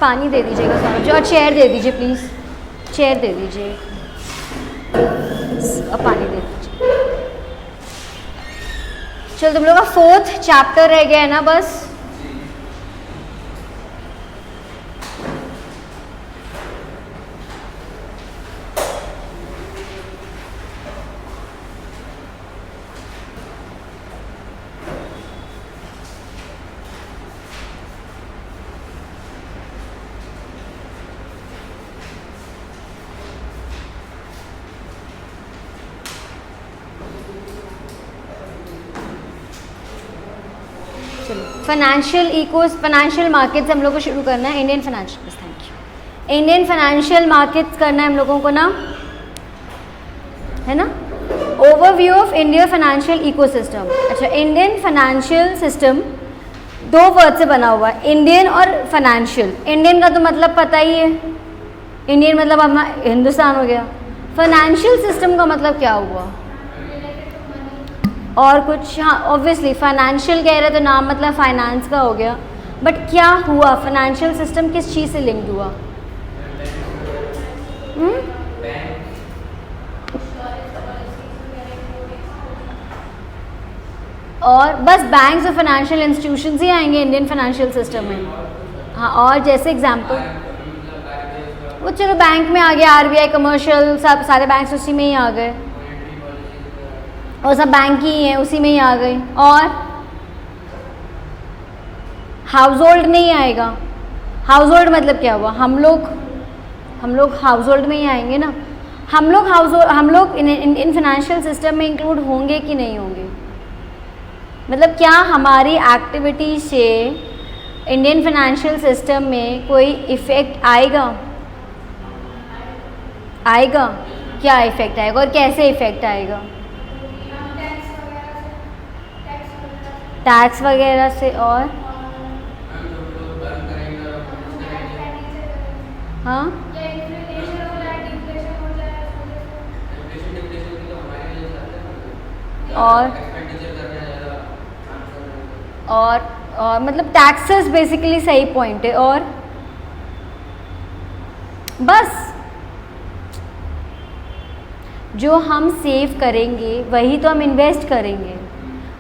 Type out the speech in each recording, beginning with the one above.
पानी दे दीजिएगा सौरभ जी, और चेयर दे दीजिए प्लीज़, चेयर दे दीजिए और पानी दे दीजिए। चलो तुम लोग का 4th चैप्टर रह गया है ना बस। फाइनेंशियल मार्केट्स हम लोग को शुरू करना है। Indian financial, thank you. Indian financial markets करना है हम लोगों को ना, है ना। Overview of India financial ecosystem. अच्छा, इंडियन फाइनेंशियल सिस्टम 2 वर्ड से बना हुआ है, इंडियन और फाइनेंशियल। इंडियन का तो मतलब पता ही है, इंडियन मतलब हमारा हिंदुस्तान हो गया। फाइनेंशियल सिस्टम का मतलब क्या हुआ और कुछ, हाँ ऑब्वियसली फाइनेंशियल कह रहे तो नाम मतलब फाइनेंस का हो गया, बट क्या हुआ, फाइनेंशियल सिस्टम किस चीज़ से लिंक्ड हुआ? और बस बैंक्स और फाइनेंशियल इंस्टीट्यूशंस ही आएंगे इंडियन फाइनेंशियल सिस्टम में। हाँ, और जैसे एग्जांपल वो चलो बैंक में आ गया, आरबीआई, कमर्शियल, सब सारे बैंक्स उसी में ही आ गए, और सब बैंक ही हैं उसी में ही आ गए। और हाउस होल्ड नहीं आएगा। हाउस होल्ड मतलब क्या हुआ, हम लोग हाउस होल्ड में ही आएंगे ना। हम लोग इन फाइनेंशियल सिस्टम में इंक्लूड होंगे कि नहीं होंगे? मतलब क्या हमारी एक्टिविटी से इंडियन फाइनेंशियल सिस्टम में कोई इफ़ेक्ट आएगा? क्या इफ़ेक्ट आएगा और कैसे इफ़ेक्ट आएगा? टैक्स वगैरह से। और हाँ, और मतलब टैक्सेस बेसिकली सही पॉइंट है। और बस जो हम सेव करेंगे वही तो हम इन्वेस्ट करेंगे।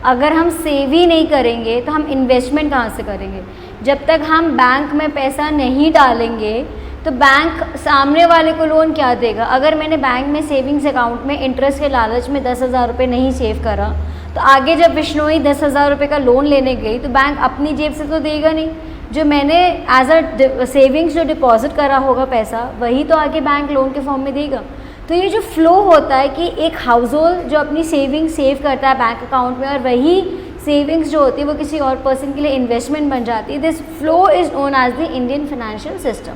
अगर हम सेव ही नहीं करेंगे तो हम इन्वेस्टमेंट कहाँ से करेंगे? जब तक हम बैंक में पैसा नहीं डालेंगे तो बैंक सामने वाले को लोन क्या देगा? अगर मैंने बैंक में सेविंग्स अकाउंट में इंटरेस्ट के लालच में 10,000 रुपये नहीं सेव करा तो आगे जब बिश्नोई 10,000 रुपये का लोन लेने गई तो बैंक अपनी जेब से तो देगा नहीं। जो मैंने एज अ सेविंग्स जो डिपॉजिट करा होगा पैसा, वही तो आगे बैंक लोन के फॉर्म में देगा। तो ये जो फ्लो होता है कि एक हाउस होल्ड जो अपनी सेविंग सेव करता है बैंक अकाउंट में और वही सेविंग्स जो होती है वो किसी और पर्सन के लिए इन्वेस्टमेंट बन जाती है, this flow is known as the Indian financial system.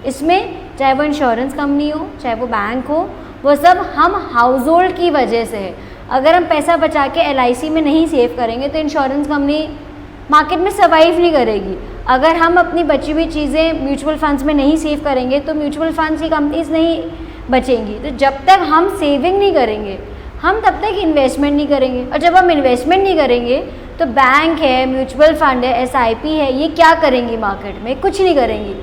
इसमें चाहे वो इंश्योरेंस कंपनी हो, चाहे वो बैंक हो, वो सब हम हाउस होल्ड की वजह से है। अगर हम पैसा बचा के LIC में नहीं सेव करेंगे तो इंश्योरेंस कंपनी मार्केट में सर्वाइव नहीं करेगी। अगर हम अपनी बची हुई चीज़ें म्यूचुअल फंड्स में नहीं सेव करेंगे तो म्यूचुअल फंड्स की कंपनीज नहीं बचेंगी। तो जब तक हम सेविंग नहीं करेंगे हम तब तक इन्वेस्टमेंट नहीं करेंगे, और जब हम इन्वेस्टमेंट नहीं करेंगे तो बैंक है, म्यूचुअल फंड है, SIP है, ये क्या करेंगी मार्केट में? कुछ नहीं करेंगी।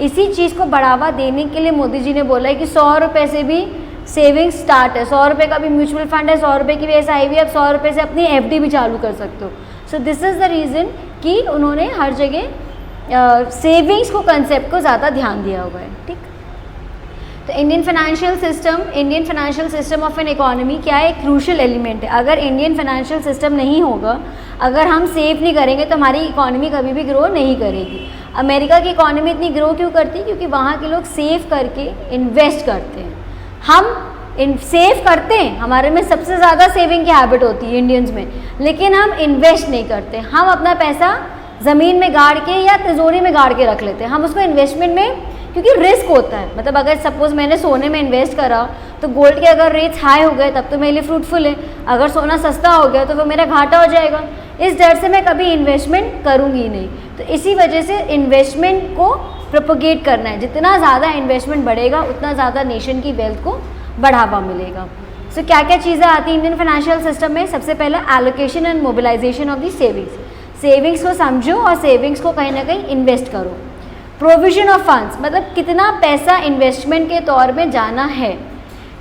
इसी चीज़ को बढ़ावा देने के लिए मोदी जी ने बोला है कि 100 रुपये से भी सेविंग स्टार्ट है, 100 रुपये का भी म्यूचुअल फंड है, 100 रुपये की भी SIP है, अब 100 रुपये से अपनी FD भी चालू कर सकते हो। So this is the reason कि उन्होंने हर जगह सेविंग्स को कंसेप्ट को ज़्यादा ध्यान दिया हुआ है। ठीक, तो Indian financial system of an economy क्या है? एक क्रूशियल एलिमेंट है। अगर इंडियन फाइनेंशियल सिस्टम नहीं होगा, अगर हम सेव नहीं करेंगे तो हमारी इकोनॉमी कभी भी ग्रो नहीं करेगी। अमेरिका की इकोनॉमी इतनी ग्रो क्यों करती है? क्योंकि वहाँ के लोग सेव करके इन्वेस्ट करते हैं। हम सेव करते हैं, हमारे में सबसे ज़्यादा सेविंग की हैबिट होती है इंडियंस में, लेकिन हम इन्वेस्ट नहीं करते। हम अपना पैसा ज़मीन में गाड़ के या तिजोरी में गाड़ के रख लेते हैं। हम उसको इन्वेस्टमेंट में, क्योंकि रिस्क होता है, मतलब अगर सपोज मैंने सोने में इन्वेस्ट करा तो गोल्ड के अगर रेट्स हाई हो गए तब तो मेरे लिए फ्रूटफुल है, अगर सोना सस्ता हो गया तो वो मेरा घाटा हो जाएगा। इस डर से मैं कभी इन्वेस्टमेंट करूँगी ही नहीं। तो इसी वजह से इन्वेस्टमेंट को प्रोपोगेट करना है। जितना ज़्यादा इन्वेस्टमेंट बढ़ेगा उतना ज़्यादा नेशन की वेल्थ को बढ़ावा मिलेगा। सो क्या क्या चीज़ें आती हैं इंडियन फाइनेंशियल सिस्टम में? सबसे पहला allocation and mobilisation of the savings. Savings को समझो और सेविंग्स को कहीं ना कहीं इन्वेस्ट करो। प्रोविजन ऑफ फंड्स मतलब कितना पैसा इन्वेस्टमेंट के तौर में जाना है।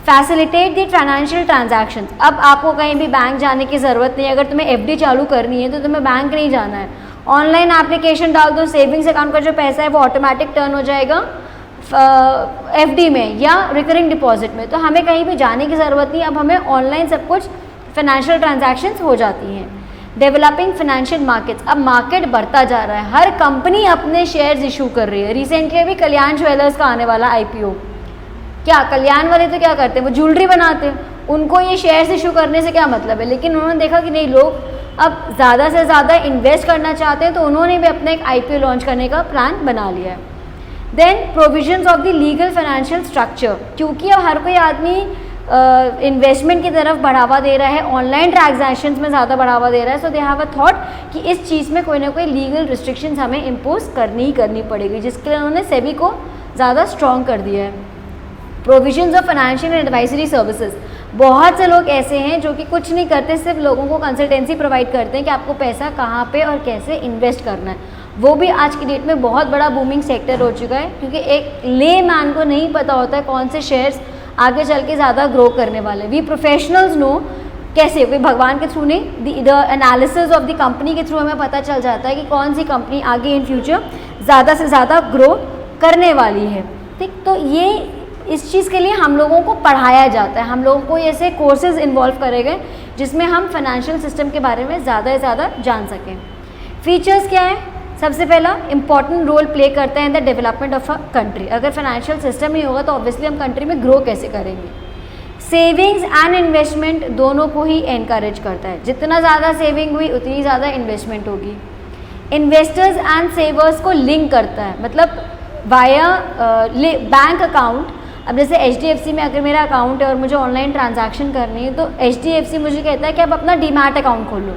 फैसिलिटेट द फाइनेंशियल ट्रांजैक्शंस, अब आपको कहीं भी बैंक जाने की ज़रूरत नहीं है। अगर तुम्हें एफडी चालू करनी है तो तुम्हें बैंक नहीं जाना है, ऑनलाइन एप्लीकेशन डाल दो, सेविंग्स अकाउंट का जो पैसा है वो ऑटोमेटिक टर्न हो जाएगा एफडी में या रिकरिंग डिपॉजिट में, तो हमें कहीं भी जाने की ज़रूरत नहीं। अब हमें ऑनलाइन सब कुछ फाइनेंशियल ट्रांजैक्शंस हो जाती हैं। डेवलपिंग फाइनेंशियल मार्केट्स, अब मार्केट बढ़ता जा रहा है, हर कंपनी अपने शेयर्स इशू कर रही है। रिसेंटली अभी कल्याण ज्वेलर्स का आने वाला आईपीओ, क्या कल्याण वाले तो क्या करते हैं, वो ज्वेलरी बनाते हैं, उनको ये शेयर्स इशू करने से क्या मतलब है, लेकिन उन्होंने देखा कि नहीं लोग अब ज़्यादा से ज़्यादा इन्वेस्ट करना चाहते हैं, तो उन्होंने भी अपना एक आईपीओ लॉन्च करने का प्लान बना लिया है। Then provisions of the legal financial structure, क्योंकि अब हर कोई आदमी इन्वेस्टमेंट की तरफ बढ़ावा दे रहा है, ऑनलाइन ट्रांजैक्शंस में ज़्यादा बढ़ावा दे रहा है, सो दे हैव अ थॉट कि इस चीज़ में कोई ना कोई लीगल रिस्ट्रिक्शंस हमें इम्पोज करनी ही करनी पड़ेगी, जिसके लिए उन्होंने सेबी को ज़्यादा स्ट्रॉन्ग कर दिया है। Provisions of financial and advisory services, बहुत से लोग ऐसे हैं जो कि कुछ नहीं करते, सिर्फ लोगों को कंसल्टेंसी प्रोवाइड करते हैं कि आपको पैसा कहाँ पे और कैसे इन्वेस्ट करना है। वो भी आज की डेट में बहुत बड़ा बूमिंग सेक्टर हो चुका है, क्योंकि एक ले मैन को नहीं पता होता है कौन से शेयर्स आगे चल के ज़्यादा ग्रो करने वाले। वी प्रोफेशनल्स नो कैसे, कोई भगवान के थ्रू नहीं, the analysis of the company के थ्रू हमें पता चल जाता है कि कौन सी कंपनी आगे इन फ्यूचर ज़्यादा से ज़्यादा ग्रो करने वाली है। ठीक, तो ये इस चीज़ के लिए हम लोगों को पढ़ाया जाता है, हम लोगों को ऐसे कोर्सेज इन्वॉल्व करे गए जिसमें हम फाइनेंशियल सिस्टम के बारे में ज़्यादा से ज़्यादा जान सकें। फीचर्स क्या है, सबसे पहला इंपॉर्टेंट रोल प्ले करता है in the development of a country. अगर फाइनेंशियल सिस्टम ही होगा तो ऑब्वियसली हम कंट्री में ग्रो कैसे करेंगे। सेविंग्स एंड इन्वेस्टमेंट दोनों को ही एनकरेज करता है, जितना ज़्यादा सेविंग हुई उतनी ज़्यादा इन्वेस्टमेंट होगी। इन्वेस्टर्स एंड सेवर्स को लिंक करता है, मतलब वाया बैंक अकाउंट। अब जैसे HDFC में अगर मेरा अकाउंट है और मुझे ऑनलाइन ट्रांजैक्शन करनी है तो HDFC मुझे कहता है कि आप अपना डीमैट अकाउंट खोलो।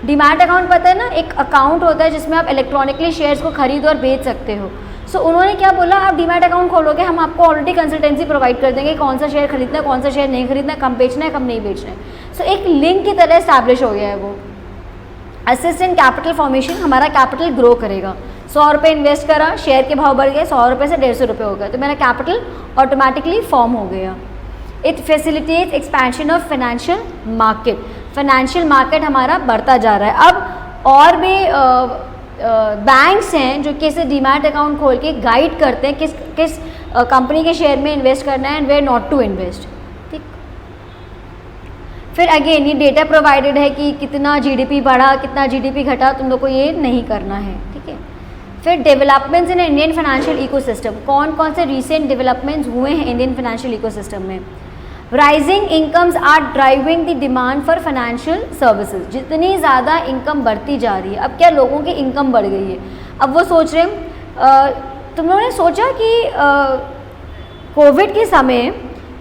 डीमैट अकाउंट पता है ना, एक अकाउंट होता है जिसमें आप इलेक्ट्रॉनिकली शेयर्स को खरीद और बेच सकते हो। सो उन्होंने क्या बोला, आप डीमैट अकाउंट खोलोगे, हम आपको ऑलरेडी कंसल्टेंसी प्रोवाइड कर देंगे कौन सा शेयर खरीदना है, कौन सा शेयर नहीं खरीदना, कम बेचना है, कम नहीं बेचना है। सो एक लिंक की तरह इस्टेब्लिश हो गया है वो। असिस्टेंट कैपिटल फॉर्मेशन, हमारा कैपिटल ग्रो करेगा। 100 रुपये इन्वेस्ट करा, शेयर के भाव बढ़ गए, 100 रुपये से 150 रुपये हो गए, तो मेरा कैपिटल ऑटोमेटिकली फॉर्म हो गया। It facilitates expansion of financial market, financial market हमारा बढ़ता जा रहा है। अब और भी बैंक्स हैं जो कि इसे डीमैट अकाउंट खोल के गाइड करते हैं किस किस कंपनी के शेयर में इन्वेस्ट करना है and where not to invest. ठीक, फिर अगेन ये डेटा प्रोवाइडेड है कि कितना GDP बढ़ा, कितना GDP घटा, तुम लोग को ये नहीं करना है। ठीक है, फिर developments in Indian financial ecosystem, कौन कौन से रिसेंट डेवलपमेंट्स हुए हैं इंडियन फाइनेंशियल इकोसिस्टम में। Rising incomes are driving the demand for financial services, जितनी ज़्यादा इनकम बढ़ती जा रही है, अब क्या लोगों की इनकम बढ़ गई है, अब वो सोच रहे हैं, तुम लोगों ने सोचा कि कोविड के समय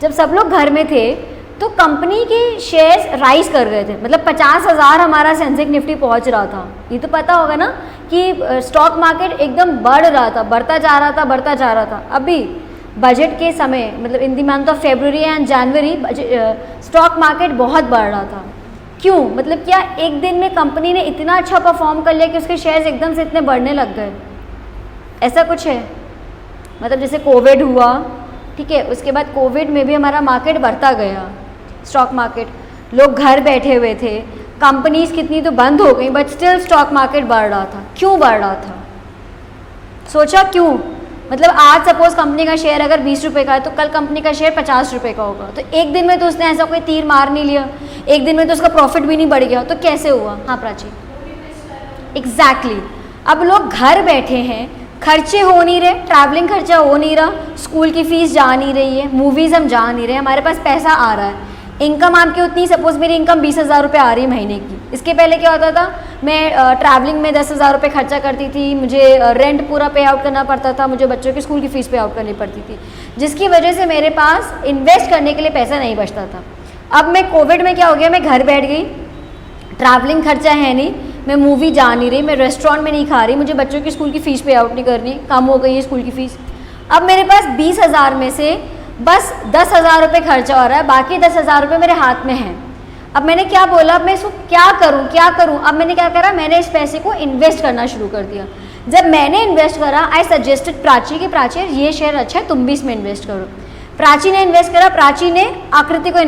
जब सब लोग घर में थे तो कंपनी के शेयर्स राइज कर गए थे, मतलब 50,000 हमारा सेंसेक्स निफ्टी पहुंच रहा था। ये तो पता होगा ना कि स्टॉक मार्केट एकदम बढ़ रहा था, बढ़ता जा रहा था, बढ़ता जा रहा था। अभी बजट के समय, मतलब in the month of February and January, stock market बहुत बढ़ रहा था। क्यों, मतलब क्या एक दिन में कंपनी ने इतना अच्छा परफॉर्म कर लिया कि उसके शेयर्स एकदम से इतने बढ़ने लग गए, ऐसा कुछ है। मतलब जैसे कोविड हुआ, ठीक है, उसके बाद कोविड में भी हमारा मार्केट बढ़ता गया, स्टॉक मार्केट, लोग घर बैठे हुए थे, कंपनीज कितनी तो बंद हो गई, बट स्टिल स्टॉक मार्केट बढ़ रहा था। क्यों बढ़ रहा था, सोचा क्यों, मतलब आज सपोज कंपनी का शेयर अगर 20 रुपये का है तो कल कंपनी का शेयर 50 रुपये का होगा, तो एक दिन में तो उसने ऐसा कोई तीर मार नहीं लिया, एक दिन में तो उसका प्रॉफिट भी नहीं बढ़ गया, तो कैसे हुआ। हाँ प्राची, एग्जैक्टली, अब लोग घर बैठे हैं, खर्चे हो नहीं रहे, ट्रैवलिंग खर्चा हो नहीं रहा, स्कूल की फीस जा नहीं रही है, मूवीज़ हम जा नहीं रहे, हमारे पास पैसा आ रहा है, इनकम आपकी उतनी, सपोज मेरी इनकम 20,000 रुपये आ रही है महीने की। इसके पहले क्या होता था, मैं ट्रैवलिंग में 10,000 रुपये खर्चा करती थी, मुझे रेंट पूरा पे आउट करना पड़ता था, मुझे बच्चों की स्कूल की फ़ीस पे आउट करनी पड़ती थी, जिसकी वजह से मेरे पास इन्वेस्ट करने के लिए पैसा नहीं बचता था। अब मैं कोविड में क्या हो गया, मैं घर बैठ गई, ट्रैवलिंग खर्चा है नहीं, मैं मूवी जा नहीं रही, मैं रेस्टोरेंट में नहीं खा रही, मुझे बच्चों की स्कूल की फ़ीस पे आउट नहीं करनी, कम हो गई है स्कूल की फ़ीस। अब मेरे पास 20,000 में से बस 10,000 रुपये खर्चा हो रहा है, बाकी 10,000 रुपये मेरे हाथ में हैं। अब मैंने क्या बोला, अब मैं इसको क्या करूं, अब मैंने क्या करा, मैंने इस पैसे को इन्वेस्ट करना शुरू कर दिया। जब मैंने इन्वेस्ट करा, आई सजेस्टेड प्राची कि प्राची ये शेयर अच्छा है, तुम भी इसमें इन्वेस्ट करो। प्राची ने इन्वेस्ट करा, प्राची ने आकृति को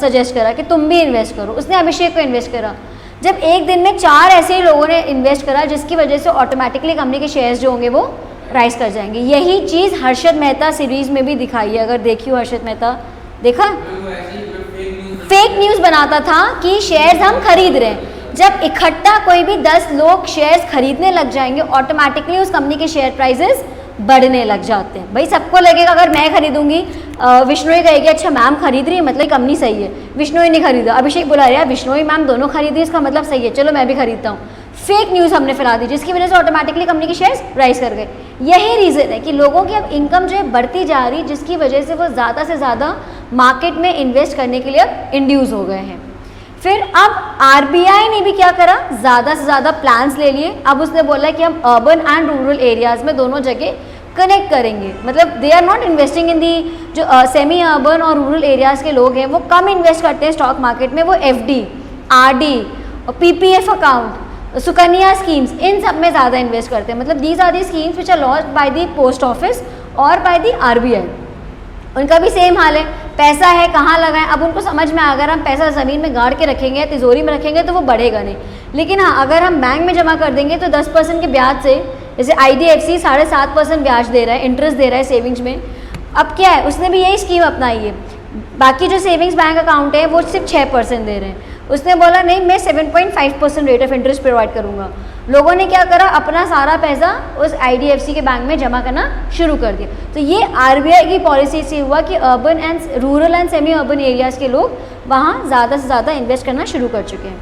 सजेस्ट करा कि तुम भी इन्वेस्ट करो, उसने अभिषेक को इन्वेस्ट करा। जब एक दिन में 4 ऐसे ही लोगों ने इन्वेस्ट करा, जिसकी वजह से ऑटोमेटिकली कंपनी के शेयर्स जो होंगे वो राइज कर जाएंगे। यही चीज़ हर्षद मेहता सीरीज में भी दिखाई है। अगर देखी हो हर्षद मेहता, देखा? फेक न्यूज़ बनाता था कि शेयर्स हम खरीद रहे हैं। जब इकट्ठा कोई भी 10 लोग शेयर्स खरीदने लग जाएंगे, ऑटोमेटिकली उस कंपनी के शेयर प्राइसेस बढ़ने लग जाते हैं। भाई सबको लगेगा अगर मैं खरीदूंगी, विष्णोई कहेगी अच्छा मैम खरीद रही है मतलब कंपनी सही है, विष्णोई नहीं खरीदा, अभिषेक बुला रहा है विष्णोई मैम दोनों खरीदी, इसका मतलब सही है, चलो मैं भी खरीदता हूँ। फेक न्यूज़ हमने फैला दी, जिसकी वजह से ऑटोमेटिकली कंपनी के शेयर्स राइज कर गए। यही रीज़न है कि लोगों की अब इनकम जो है बढ़ती जा रही, जिसकी वजह से वो ज़्यादा से ज़्यादा मार्केट में इन्वेस्ट करने के लिए अब इंड्यूस हो गए हैं। फिर अब आरबीआई ने भी क्या करा, ज़्यादा से ज़्यादा प्लान्स ले लिए। अब उसने बोला कि हम अर्बन एंड रूरल एरियाज़ में दोनों जगह कनेक्ट करेंगे। मतलब they are not investing in the, जो सेमी अर्बन और रूरल एरियाज़ के लोग हैं वो कम इन्वेस्ट करते हैं स्टॉक मार्केट में, वो FD, RD, PPF account, Sukanya schemes, इन सब में ज़्यादा इन्वेस्ट करते हैं। मतलब these are the schemes which are launched by the post office और बाय दी आरबीआई। उनका भी सेम हाल है, पैसा है कहाँ लगाएं। अब उनको समझ में अगर हम पैसा ज़मीन में गाड़ के रखेंगे, तिजोरी में रखेंगे तो वो बढ़ेगा नहीं, लेकिन हाँ अगर हम बैंक में जमा कर देंगे तो 10% के ब्याज से, जैसे IDFC 7.5% ब्याज दे रहा है, इंटरेस्ट दे रहा है सेविंग्स में। अब क्या है, उसने भी यही स्कीम अपनाई है। बाकी जो सेविंग्स बैंक अकाउंट है वो सिर्फ 6% दे रहे हैं, उसने बोला नहीं मैं 7.5% रेट ऑफ इंटरेस्ट प्रोवाइड करूँगा। लोगों ने क्या करा, अपना सारा पैसा उस IDFC के बैंक में जमा करना शुरू कर दिया। तो ये आरबीआई की पॉलिसी से हुआ कि urban and rural and semi urban areas के लोग वहाँ ज़्यादा से ज़्यादा इन्वेस्ट करना शुरू कर चुके हैं।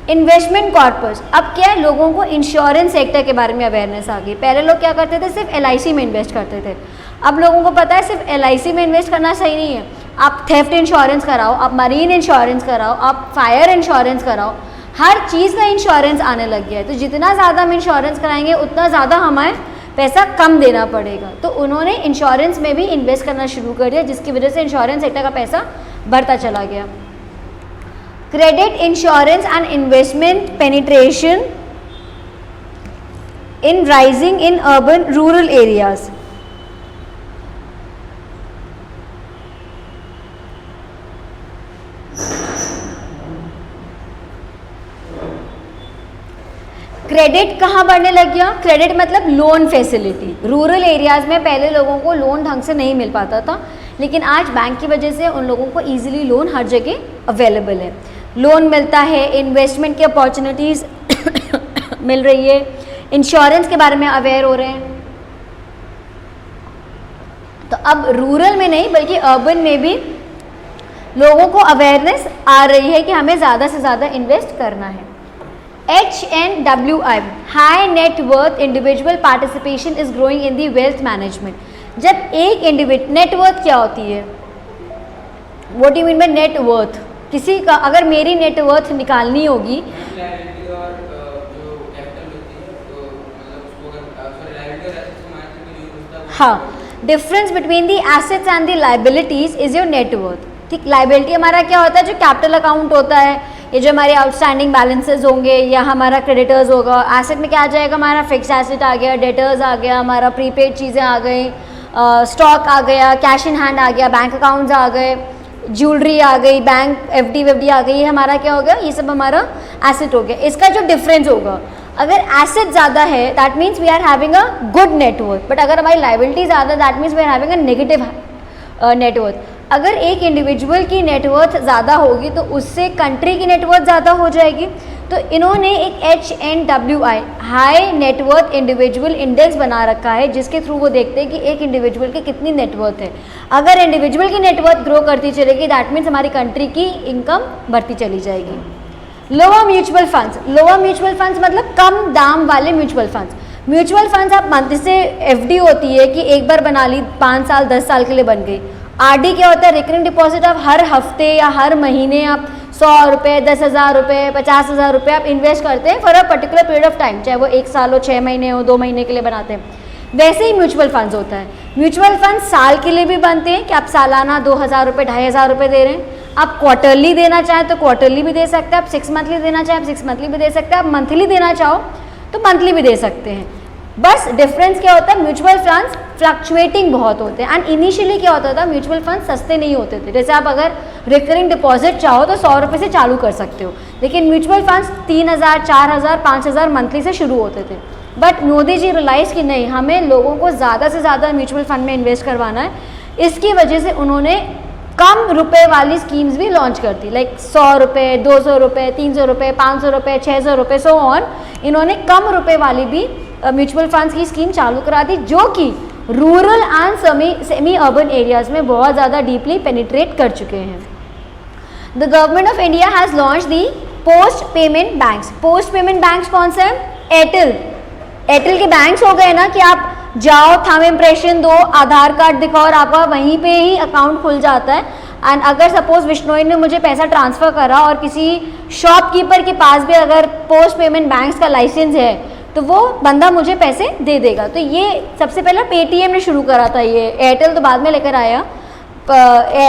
इन्वेस्टमेंट कॉर्पस, अब क्या है, लोगों को इंश्योरेंस सेक्टर के बारे में अवेयरनेस आ गई। पहले लोग क्या करते थे, सिर्फ LIC में इन्वेस्ट करते थे। अब लोगों को पता है सिर्फ LIC में इन्वेस्ट करना सही नहीं है, आप थेफ्ट इंश्योरेंस कराओ, आप मरीन इंश्योरेंस कराओ, आप फायर इंश्योरेंस कराओ, हर चीज़ का इंश्योरेंस आने लग गया है। तो जितना ज़्यादा हम इंश्योरेंस कराएंगे उतना ज़्यादा हमें पैसा कम देना पड़ेगा। तो उन्होंने इंश्योरेंस में भी इन्वेस्ट करना शुरू कर दिया, जिसकी वजह से इंश्योरेंस सेक्टर का पैसा बढ़ता चला गया। Credit insurance and investment penetration in rising in urban rural areas. Credit कहाँ बढ़ने लग गया, क्रेडिट मतलब लोन फैसिलिटी। रूरल एरियाज़ में पहले लोगों को लोन ढंग से नहीं मिल पाता था, लेकिन आज बैंक की वजह से उन लोगों को इजीली लोन हर जगह अवेलेबल है, लोन मिलता है, इन्वेस्टमेंट की अपॉर्चुनिटीज़ मिल रही है, इंश्योरेंस के बारे में अवेयर हो रहे हैं। तो अब रूरल में नहीं बल्कि अर्बन में भी लोगों को अवेयरनेस आ रही है कि हमें ज़्यादा से ज़्यादा इन्वेस्ट करना है। HNWI, high net worth individual participation is growing in the wealth management. जब एक इंडिविजुअल, नेट वर्थ क्या होती है, what do you mean by net worth? किसी का अगर मेरी नेट वर्थ निकालनी होगी, हाँ, difference between the assets and the liabilities is your net worth. ठीक, लाइबिलिटी हमारा क्या होता है, जो कैपिटल अकाउंट होता है, ये जो हमारे आउटस्टैंडिंग बैलेंसेस होंगे या हमारा क्रेडिटर्स होगा। एसेट में क्या आ जाएगा, हमारा फिक्स एसेट आ गया, डेटर्स आ गया, हमारा प्रीपेड चीज़ें आ गई, स्टॉक आ गया, कैश इन हैंड आ गया, बैंक अकाउंट्स आ गए, ज्वेलरी आ गई, बैंक FD आ गई, ये हमारा क्या हो गया, ये सब हमारा एसेट हो गया। इसका जो डिफरेंस होगा, अगर एसेट ज़्यादा है that means we are having a good net worth, but अगर हमारी लाइबिलिटी ज़्यादा that means we are having a negative net worth. अगर एक इंडिविजुअल की नेटवर्थ ज़्यादा होगी तो उससे कंट्री की नेटवर्थ ज़्यादा हो जाएगी। तो इन्होंने एक HNWI, high net worth individual index बना रखा है, जिसके थ्रू वो देखते हैं कि एक इंडिविजुअल की कितनी नेटवर्थ है। अगर इंडिविजुअल की नेटवर्थ ग्रो करती चलेगी दैट मीन्स हमारी कंट्री की इनकम बढ़ती चली जाएगी। Lower mutual funds, lower mutual funds मतलब कम दाम वाले म्यूचुअल फंड्स। म्यूचुअल फंड्स आप मंथ से FD होती है कि एक बार बना ली, 5 साल 10 साल के लिए बन गई। RD क्या होता है, रिकरिंग डिपॉजिट। आप हर हफ्ते या हर महीने आप 100 रुपये, 10,000 रुपये, 50,000 रुपये आप इन्वेस्ट करते हैं for a particular period of time, चाहे वो 1 साल हो, 6 महीने हो, 2 महीने के लिए बनाते हैं। वैसे ही म्यूचुअल फंड्स होता है। म्यूचुअल फंड साल के लिए भी बनते हैं कि आप सालाना 2,000 रुपये, 2,500 रुपये दे रहे हैं। आप क्वार्टरली देना चाहें तो क्वार्टरली भी दे सकते हैं, आप 6 मंथली देना चाहें आप 6 मंथली भी दे सकते हैं, आप मंथली देना चाहो तो मंथली भी दे सकते हैं। बस डिफरेंस क्या होता है, म्यूचुअल फंड्स फ्लक्चुएटिंग बहुत होते हैं, एंड इनिशियली क्या होता था, म्यूचुअल फंड सस्ते नहीं होते थे। जैसे आप अगर रिकरिंग डिपॉजिट चाहो तो 100 रुपये से चालू कर सकते हो, लेकिन म्यूचुअल फंड्स 3000, 4000, 5000 मंथली से शुरू होते थे। बट मोदी जी रियलाइज़ कि नहीं, हमें लोगों को ज़्यादा से ज़्यादा म्यूचुअल फंड में इन्वेस्ट करवाना है। इसकी वजह से उन्होंने कम रुपए वाली स्कीम्स भी लॉन्च कर दी, लाइक 100 रुपये, 200 रुपये, 300 रुपये, 500 रुपये, 600 रुपये, सो ऑन। इन्होंने कम रुपए वाली भी म्यूचुअल फंड्स की स्कीम चालू करा दी, जो कि rural and semi urban areas में बहुत ज़्यादा डीपली पेनिट्रेट कर चुके हैं। The government of India has launch the post payment banks. Post payment banks कौन से हैं? एयरटेल के बैंक्स हो गए ना, कि आप जाओ, थंब इम्प्रेशन दो, आधार कार्ड दिखाओ और आपका वहीं पे ही अकाउंट खुल जाता है। एंड अगर सपोज विश्नोई ने मुझे पैसा ट्रांसफ़र करा और किसी शॉपकीपर के पास भी अगर पोस्ट पेमेंट बैंक्स का लाइसेंस है तो वो बंदा मुझे पैसे दे देगा। तो ये सबसे पहले पेटीएम ने शुरू करा था, ये एयरटेल तो बाद में लेकर आया।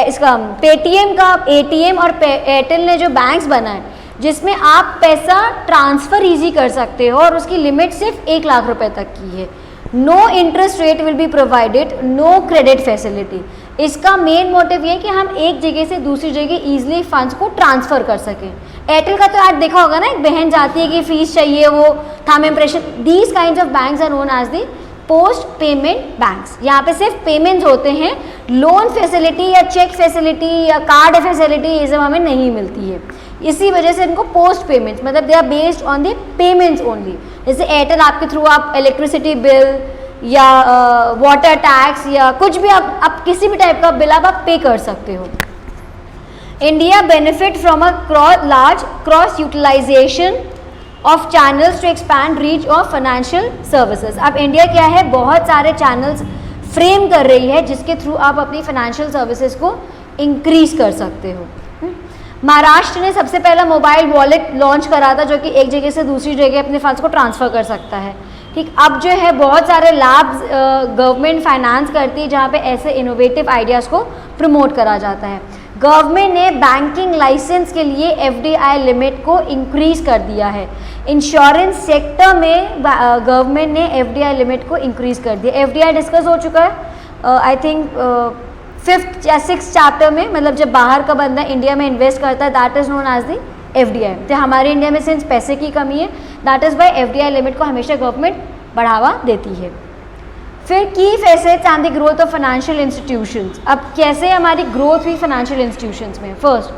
इसका पेटीएम का एटीएम और एयरटेल ने जो बैंक्स बनाए जिसमें आप पैसा ट्रांसफ़र ईजी कर सकते हो और उसकी लिमिट सिर्फ 1 लाख रुपए तक की है। No interest rate will be provided, no credit facility. इसका मेन मोटिव ये है कि हम एक जगह से दूसरी जगह ईजिली फंड्स को ट्रांसफ़र कर सकें। एयरटेल का तो ऐड देखा होगा ना, एक बहन जाती है कि फीस चाहिए, वो thumb impression. These kinds of banks are known as the post payment banks. यहाँ पे सिर्फ पेमेंट्स होते हैं, लोन फैसिलिटी या चेक फैसिलिटी या कार्ड फैसिलिटी ये सब हमें नहीं मिलती है। इसी वजह से इनको पोस्ट पेमेंट्स, मतलब they are based on the payments only. जैसे एयरटेल आपके थ्रू आप इलेक्ट्रिसिटी बिल या वाटर टैक्स या कुछ भी आप किसी भी टाइप का बिल आप पे कर सकते हो। India benefit from a large cross utilisation of channels to expand reach of financial services. अब इंडिया क्या है, बहुत सारे चैनल्स फ्रेम कर रही है जिसके थ्रू आप अपनी फाइनेंशियल सर्विसेज को इंक्रीज कर सकते हो। महाराष्ट्र ने सबसे पहला मोबाइल वॉलेट लॉन्च करा था जो कि एक जगह से दूसरी जगह अपने फंड्स को ट्रांसफ़र कर सकता है। ठीक, अब जो है बहुत सारे लैब्स गवर्नमेंट फाइनेंस करती है जहाँ पे ऐसे इनोवेटिव आइडियाज़ को प्रमोट करा जाता है। गवर्नमेंट ने बैंकिंग लाइसेंस के लिए एफडीआई लिमिट को इंक्रीज़ कर दिया है। इंश्योरेंस सेक्टर में गवर्नमेंट ने एफडीआई लिमिट को इंक्रीज़ कर दिया। एफडीआई डिस्कस हो चुका है आई थिंक 5th या 6th चैप्टर में, मतलब जब बाहर का बंदा इंडिया में इन्वेस्ट करता है that is known as the FDI. तो हमारे इंडिया में सिंस पैसे की कमी है that is by FDI limit को हमेशा गवर्नमेंट बढ़ावा देती है। फिर की facets and the growth of financial institutions. अब कैसे हमारी ग्रोथ हुई फाइनेंशियल इंस्टीट्यूशंस में? First,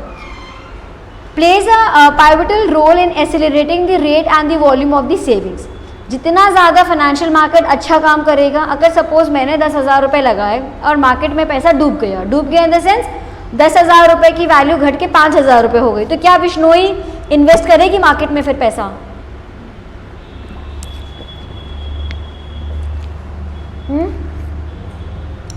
plays a pivotal role in accelerating the rate and the volume of the savings. जितना ज़्यादा फाइनेंशियल मार्केट अच्छा काम करेगा, अगर सपोज मैंने 10,000 रुपये लगाए और मार्केट में पैसा डूब गया इन द सेंस 10,000 रुपये की वैल्यू घट के 5,000 रुपये हो गई, तो क्या विश्नोई इन्वेस्ट करेगी मार्केट में फिर पैसा?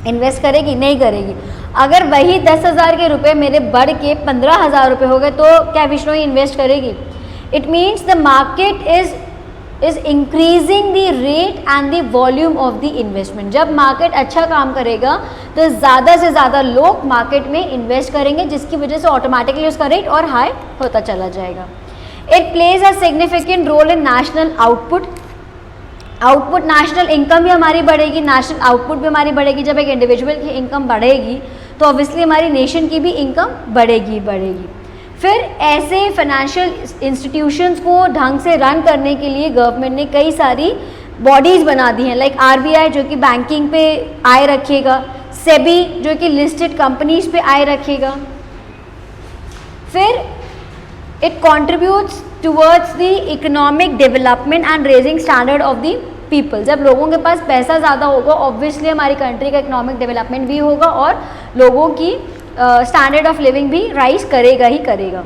इन्वेस्ट करेगी? नहीं करेगी। अगर वही 10,000 के रुपए मेरे बढ़ के 15,000 रुपये हो गए तो क्या विश्नोई इन्वेस्ट करेगी? It means the market is increasing the rate and the volume of the investment. जब मार्केट अच्छा काम करेगा तो ज़्यादा से ज़्यादा लोग मार्केट में इन्वेस्ट करेंगे, जिसकी वजह से ऑटोमेटिकली उसका रेट और हाई होता चला जाएगा। It plays a significant role in national output. National income भी हमारी बढ़ेगी, नेशनल आउटपुट भी हमारी बढ़ेगी। जब एक इंडिविजुअल की इनकम बढ़ेगी तो ऑब्वियसली हमारी नेशन की भी इनकम बढ़ेगी। फिर ऐसे फाइनेंशियल इंस्टीट्यूशंस को ढंग से रन करने के लिए गवर्नमेंट ने कई सारी बॉडीज़ बना दी हैं, लाइक आरबीआई जो कि बैंकिंग पे आय रखेगा, सेबी जो कि लिस्टेड कंपनीज पे आय रखेगा। फिर it contributes towards the economic development and raising standard of the people. जब लोगों के पास पैसा ज़्यादा होगा ऑब्वियसली हमारी कंट्री का इकोनॉमिक डेवलपमेंट भी होगा और लोगों की स्टैंडर्ड ऑफ लिविंग भी राइज करेगा ही करेगा।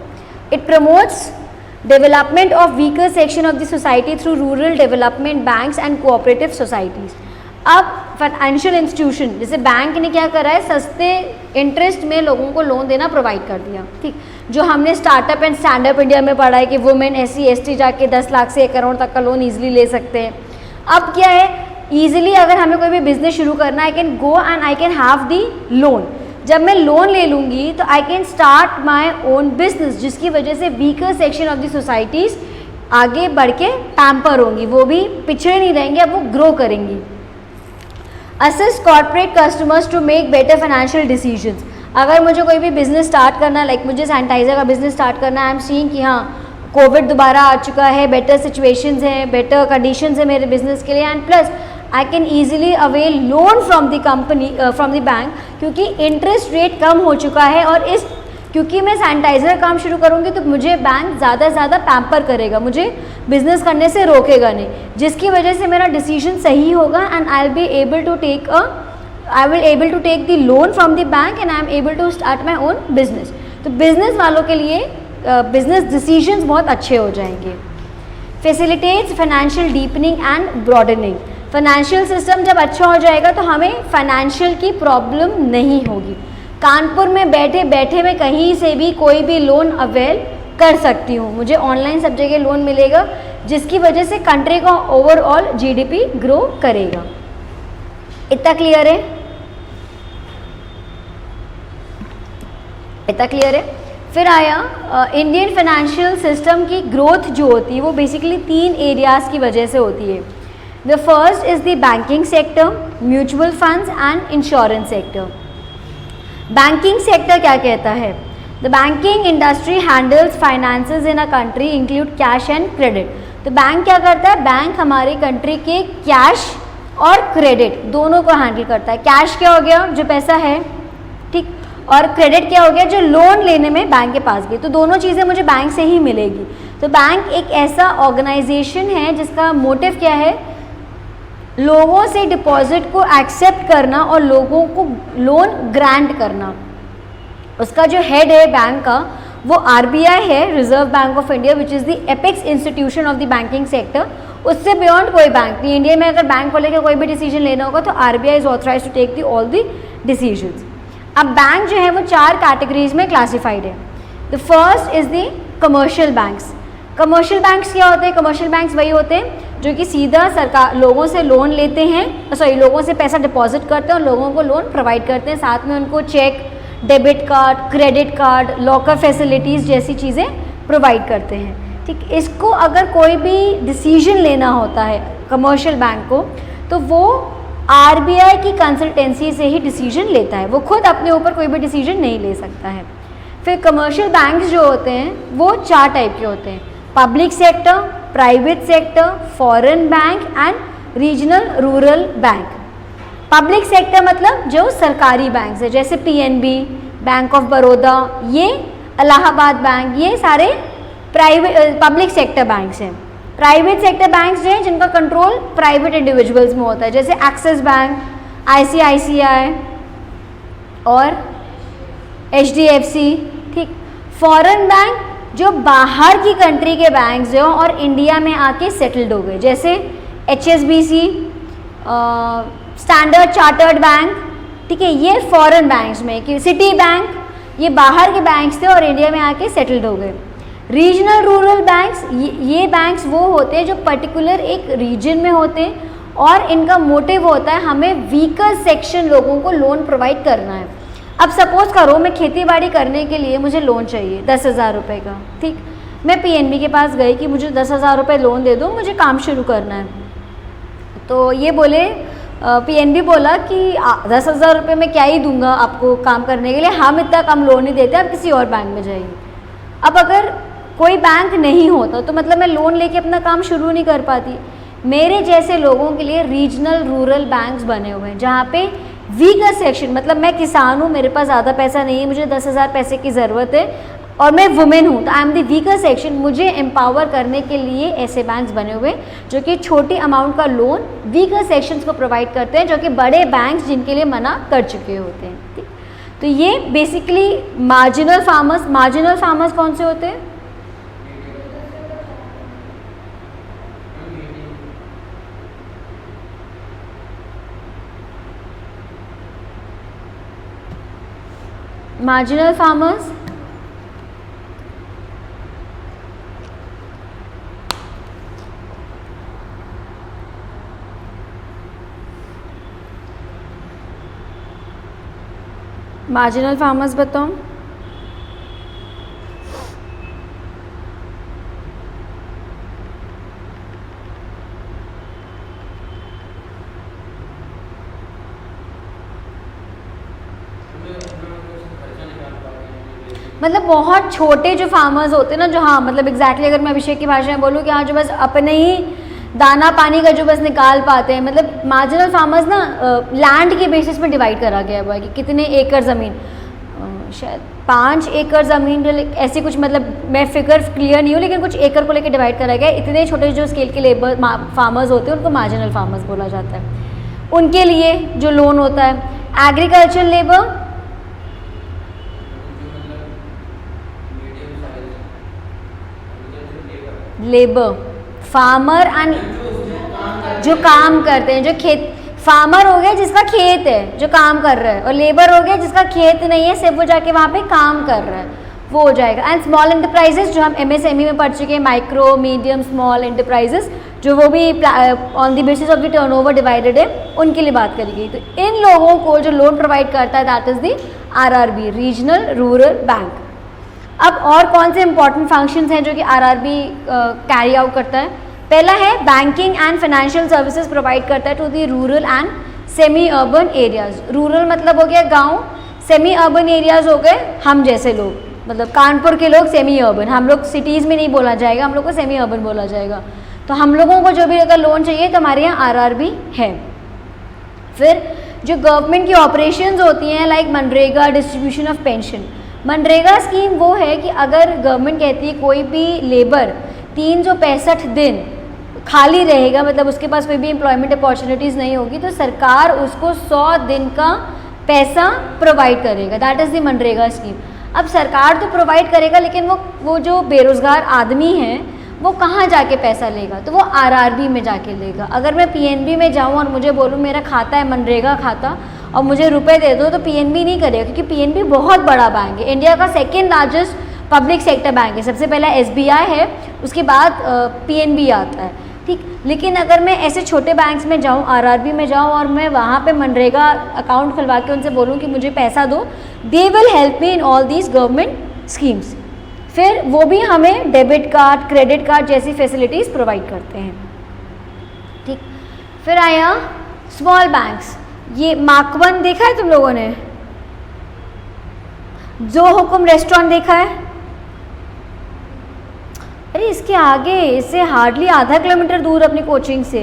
It promotes development of weaker section of the society through rural development banks and cooperative societies. अब फाइनेंशियल इंस्टीट्यूशन जैसे बैंक ने क्या करा है, सस्ते इंटरेस्ट में लोगों को लोन देना प्रोवाइड कर दिया। ठीक, जो हमने स्टार्टअप एंड स्टैंडअप इंडिया में पढ़ा है कि वुमेन SC ST जाके 10 लाख से 1 करोड़ तक का लोन ईजिली ले सकते हैं। अब क्या है, ईजिली अगर हमें कोई भी बिजनेस शुरू करना है, I can go and I can have the loan. जब मैं लोन ले लूँगी तो I can start my own business, जिसकी वजह से weaker section of the societies आगे बढ़ के पैम्पर होंगी, वो भी पिछड़े नहीं रहेंगी, अब वो ग्रो करेंगी। Assist corporate customers to make better financial decisions. अगर मुझे कोई भी बिजनेस स्टार्ट करना, लाइक मुझे सैनिटाइज़र का बिजनेस स्टार्ट करना है, आई एम सीइंग कि हाँ कोविड दोबारा आ चुका है, बेटर सिचुएशंस हैं, बेटर कंडीशंस है मेरे बिजनेस के लिए, and plus I can easily avail loan from the company from the bank, क्योंकि इंटरेस्ट रेट कम हो चुका है। और इस क्योंकि मैं सैनिटाइज़र काम शुरू करूँगी तो मुझे बैंक ज़्यादा से ज़्यादा पैम्पर करेगा, मुझे बिजनेस करने से रोकेगा नहीं, जिसकी वजह से मेरा डिसीजन सही होगा and I will be able to take the loan from the bank and I am able to start my own business. तो बिजनेस वालों के लिए बिजनेस डिसीजंस बहुत अच्छे हो जाएंगे। Facilitates financial deepening and broadening. Financial system जब अच्छा हो जाएगा तो हमें फाइनेंशियल की प्रॉब्लम नहीं होगी। कानपुर में बैठे बैठे मैं कहीं से भी कोई भी लोन अवेल कर सकती हूँ, मुझे ऑनलाइन सब जगह लोन मिलेगा, जिसकी वजह से कंट्री का ओवरऑल जीडीपी ग्रो करेगा। इतना क्लियर है? इतना क्लियर है? फिर आया इंडियन फाइनेंशियल सिस्टम की ग्रोथ जो होती है वो बेसिकली 3 एरियाज़ की वजह से होती है। The first is the banking sector, mutual funds and insurance sector. Banking sector क्या कहता है? The banking industry handles finances in a country include cash and credit. तो बैंक क्या करता है? बैंक हमारी कंट्री के कैश और क्रेडिट दोनों को हैंडल करता है। कैश क्या हो गया? जो पैसा है, ठीक, और क्रेडिट क्या हो गया? जो लोन लेने में बैंक के पास गई। तो दोनों चीज़ें मुझे बैंक से ही मिलेगी। तो बैंक एक ऐसा ऑर्गेनाइजेशन है जिसका मोटिव क्या है? लोगों से डिपॉजिट को एक्सेप्ट करना और लोगों को लोन ग्रांट करना। उसका जो हेड है बैंक का वो आरबीआई है, reserve bank of India, which is the apex institution of the banking sector. उससे बियॉन्ड कोई बैंक नहीं। इंडिया में अगर बैंक को लेकर कोई भी डिसीजन लेना होगा तो RBI is authorise to take the all the decisions. अब बैंक जो है वो 4 कैटेगरीज में क्लासिफाइड है। The first is the commercial banks. Commercial banks क्या होते हैं? कमर्शियल बैंक्स वही होते हैं जो कि सीधा सरकार लोगों से लोन लेते हैं, लोगों से पैसा डिपॉजिट करते हैं और लोगों को लोन प्रोवाइड करते हैं, साथ में उनको cheque, debit card, credit card, locker facilities जैसी चीज़ें प्रोवाइड करते हैं। ठीक, इसको अगर कोई भी डिसीजन लेना होता है कमर्शियल बैंक को तो वो आरबीआई की कंसल्टेंसी से ही डिसीजन लेता है, वो खुद अपने ऊपर कोई भी डिसीजन नहीं ले सकता है। फिर कमर्शियल बैंक्स जो होते हैं वो 4 टाइप के होते हैं: public sector, private sector, foreign bank and regional rural bank. Public sector मतलब जो सरकारी बैंक है, जैसे पीएनबी, बैंक ऑफ बड़ौदा, ये इलाहाबाद बैंक, ये सारे प्राइवेट पब्लिक सेक्टर बैंक्स हैं। प्राइवेट सेक्टर बैंक्स जो हैं जिनका कंट्रोल प्राइवेट इंडिविजुअल्स में होता है, जैसे एक्सिस बैंक, आईसीआईसीआई और एचडीएफसी। ठीक, फॉरेन बैंक जो बाहर की कंट्री के बैंक्स हैं और इंडिया में आके सेटल्ड हो गए, जैसे एचएसबीसी, स्टैंडर्ड चार्टर्ड बैंक। ठीक है, ये फॉरेन बैंक्स में, कि सिटी बैंक, ये बाहर के बैंक्स थे और इंडिया में आके सेटल्ड हो गए। रीजनल रूरल बैंक्स, ये बैंक्स वो होते हैं जो पर्टिकुलर एक रीजन में होते हैं और इनका मोटिव होता है हमें वीकर सेक्शन लोगों को लोन प्रोवाइड करना है। अब सपोज करो मैं खेती बाड़ी करने के लिए मुझे लोन चाहिए 10,000 रुपये का। ठीक, मैं पीएनबी के पास गई कि मुझे 10,000 रुपये लोन दे दो, मुझे काम शुरू करना है। तो ये बोले, पीएनबी बोला कि 10,000 रुपये में क्या ही दूंगा आपको काम करने के लिए, हम इतना कम लोन नहीं देते, आप किसी और बैंक में जाइए। अब अगर कोई बैंक नहीं होता तो मतलब मैं लोन लेके अपना काम शुरू नहीं कर पाती। मेरे जैसे लोगों के लिए रीजनल रूरल बैंक्स बने हुए हैं जहाँ पे वीकर सेक्शन, मतलब मैं किसान हूँ, मेरे पास ज़्यादा पैसा नहीं है, मुझे 10,000 पैसे की ज़रूरत है और मैं वुमेन हूँ, तो I am the weaker section. मुझे एम्पावर करने के लिए ऐसे बैंक्स बने हुए जो कि छोटी अमाउंट का लोन वीकर सेक्शंस को प्रोवाइड करते हैं, जो कि बड़े बैंक्स जिनके लिए मना कर चुके होते हैं। ठीक, तो ये बेसिकली मार्जिनल फार्मर्स कौन से होते हैं? मार्जिनल फार्मर्स बताओ। मतलब बहुत छोटे जो फार्मर्स होते हैं ना, जो हाँ मतलब एग्जैक्टली अगर मैं अभिषेक की भाषा में बोलूँ कि हाँ जो बस अपने ही दाना पानी का जो बस निकाल पाते हैं, मतलब मार्जिनल फार्मर्स ना लैंड के बेसिस में डिवाइड करा गया हुआ है कि कितने एकड़ ज़मीन, शायद 5 एकड़ ज़मीन ऐसी कुछ, मतलब मैं फिगर क्लियर नहीं हूँ लेकिन कुछ एकड़ को लेकर डिवाइड करा गया है। इतने छोटे जो स्केल के लेबर फार्मर्स होते हैं उनको मार्जिनल फार्मर्स बोला जाता है। उनके लिए जो लोन होता है एग्रीकल्चर लेबर फार्मर एंड जो काम करते हैं, जो खेत, फार्मर हो गया जिसका खेत है जो काम कर रहा है, और लेबर हो गया जिसका खेत नहीं है सिर्फ वो जाके वहाँ पे काम कर रहा है, वो हो जाएगा। एंड स्मॉल एंटरप्राइजेस जो हम MSME में पढ़ चुके हैं, माइक्रो मीडियम स्मॉल एंटरप्राइजेस, जो वो भी on the basis of the turnover divided है, उनके लिए बात करी गई। तो इन लोगों को जो लोन प्रोवाइड करता है that is the RRB, regional rural bank. अब और कौन से इंपॉर्टेंट फंक्शंस हैं जो कि RRB कैरी आउट करता है? पहला है banking and financial services provide करता है to the rural and semi urban areas. Rural मतलब हो गया गांव, सेमी अर्बन एरियाज हो गए हम जैसे लोग, मतलब कानपुर के लोग सेमी अर्बन, हम लोग सिटीज़ में नहीं बोला जाएगा, हम लोग को सेमी अर्बन बोला जाएगा। तो हम लोगों को जो भी अगर लोन चाहिए तो हमारे यहाँ RRB है। फिर जो गवर्नमेंट की ऑपरेशंस होती हैं like MNREGA, distribution of pension. MNREGA scheme वो है कि अगर गवर्नमेंट कहती है कोई भी लेबर 365 दिन खाली रहेगा, मतलब उसके पास कोई भी एम्प्लॉयमेंट अपॉर्चुनिटीज़ नहीं होगी, तो सरकार उसको 100 दिन का पैसा प्रोवाइड करेगा, that is the MNREGA scheme. अब सरकार तो प्रोवाइड करेगा लेकिन वो जो बेरोज़गार आदमी है वो कहाँ जाके पैसा लेगा? तो वो RRB में जाके लेगा। अगर मैं PNB में जाऊँ और मुझे बोलूँ मेरा खाता है मनरेगा खाता और मुझे रुपए दे दो, तो PNB नहीं करेगा, क्योंकि PNB बहुत बड़ा बैंक है, इंडिया का second largest public sector bank है। सबसे पहला SBI है, उसके बाद PNB आता है, ठीक। लेकिन अगर मैं ऐसे छोटे बैंक्स में जाऊँ, RRB में जाऊँ और मैं वहाँ पे मनरेगा अकाउंट खुलवा के उनसे बोलूँ कि मुझे पैसा दो, they will help me in all these government schemes. फिर वो भी हमें डेबिट कार्ड, क्रेडिट कार्ड जैसी फैसिलिटीज़ प्रोवाइड करते हैं, ठीक। फिर आया स्मॉल बैंक्स। ये माकवन देखा है तुम लोगों ने? जो हुकुम रेस्टोरेंट देखा है? अरे इसके आगे, इससे हार्डली आधा किलोमीटर दूर अपनी कोचिंग से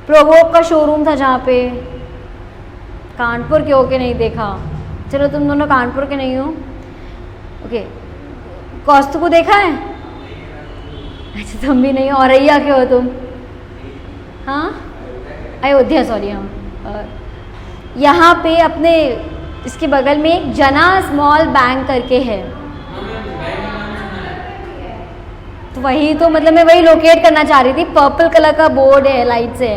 प्रोवोक का शोरूम था, जहाँ पे कानपुर के होके नहीं देखा। चलो तुम दोनों कानपुर के नहीं हो, ओके। कौस्तु को देखा है? अच्छा तुम भी नहीं हो। औरैया के हो तुम? हाँ अयोध्या, सॉरी। हाँ यहाँ पे अपने इसके बगल में एक जना स्मॉल बैंक करके है, तो वही तो मतलब मैं वही लोकेट करना चाह रही थी। पर्पल कलर का बोर्ड है, लाइट से,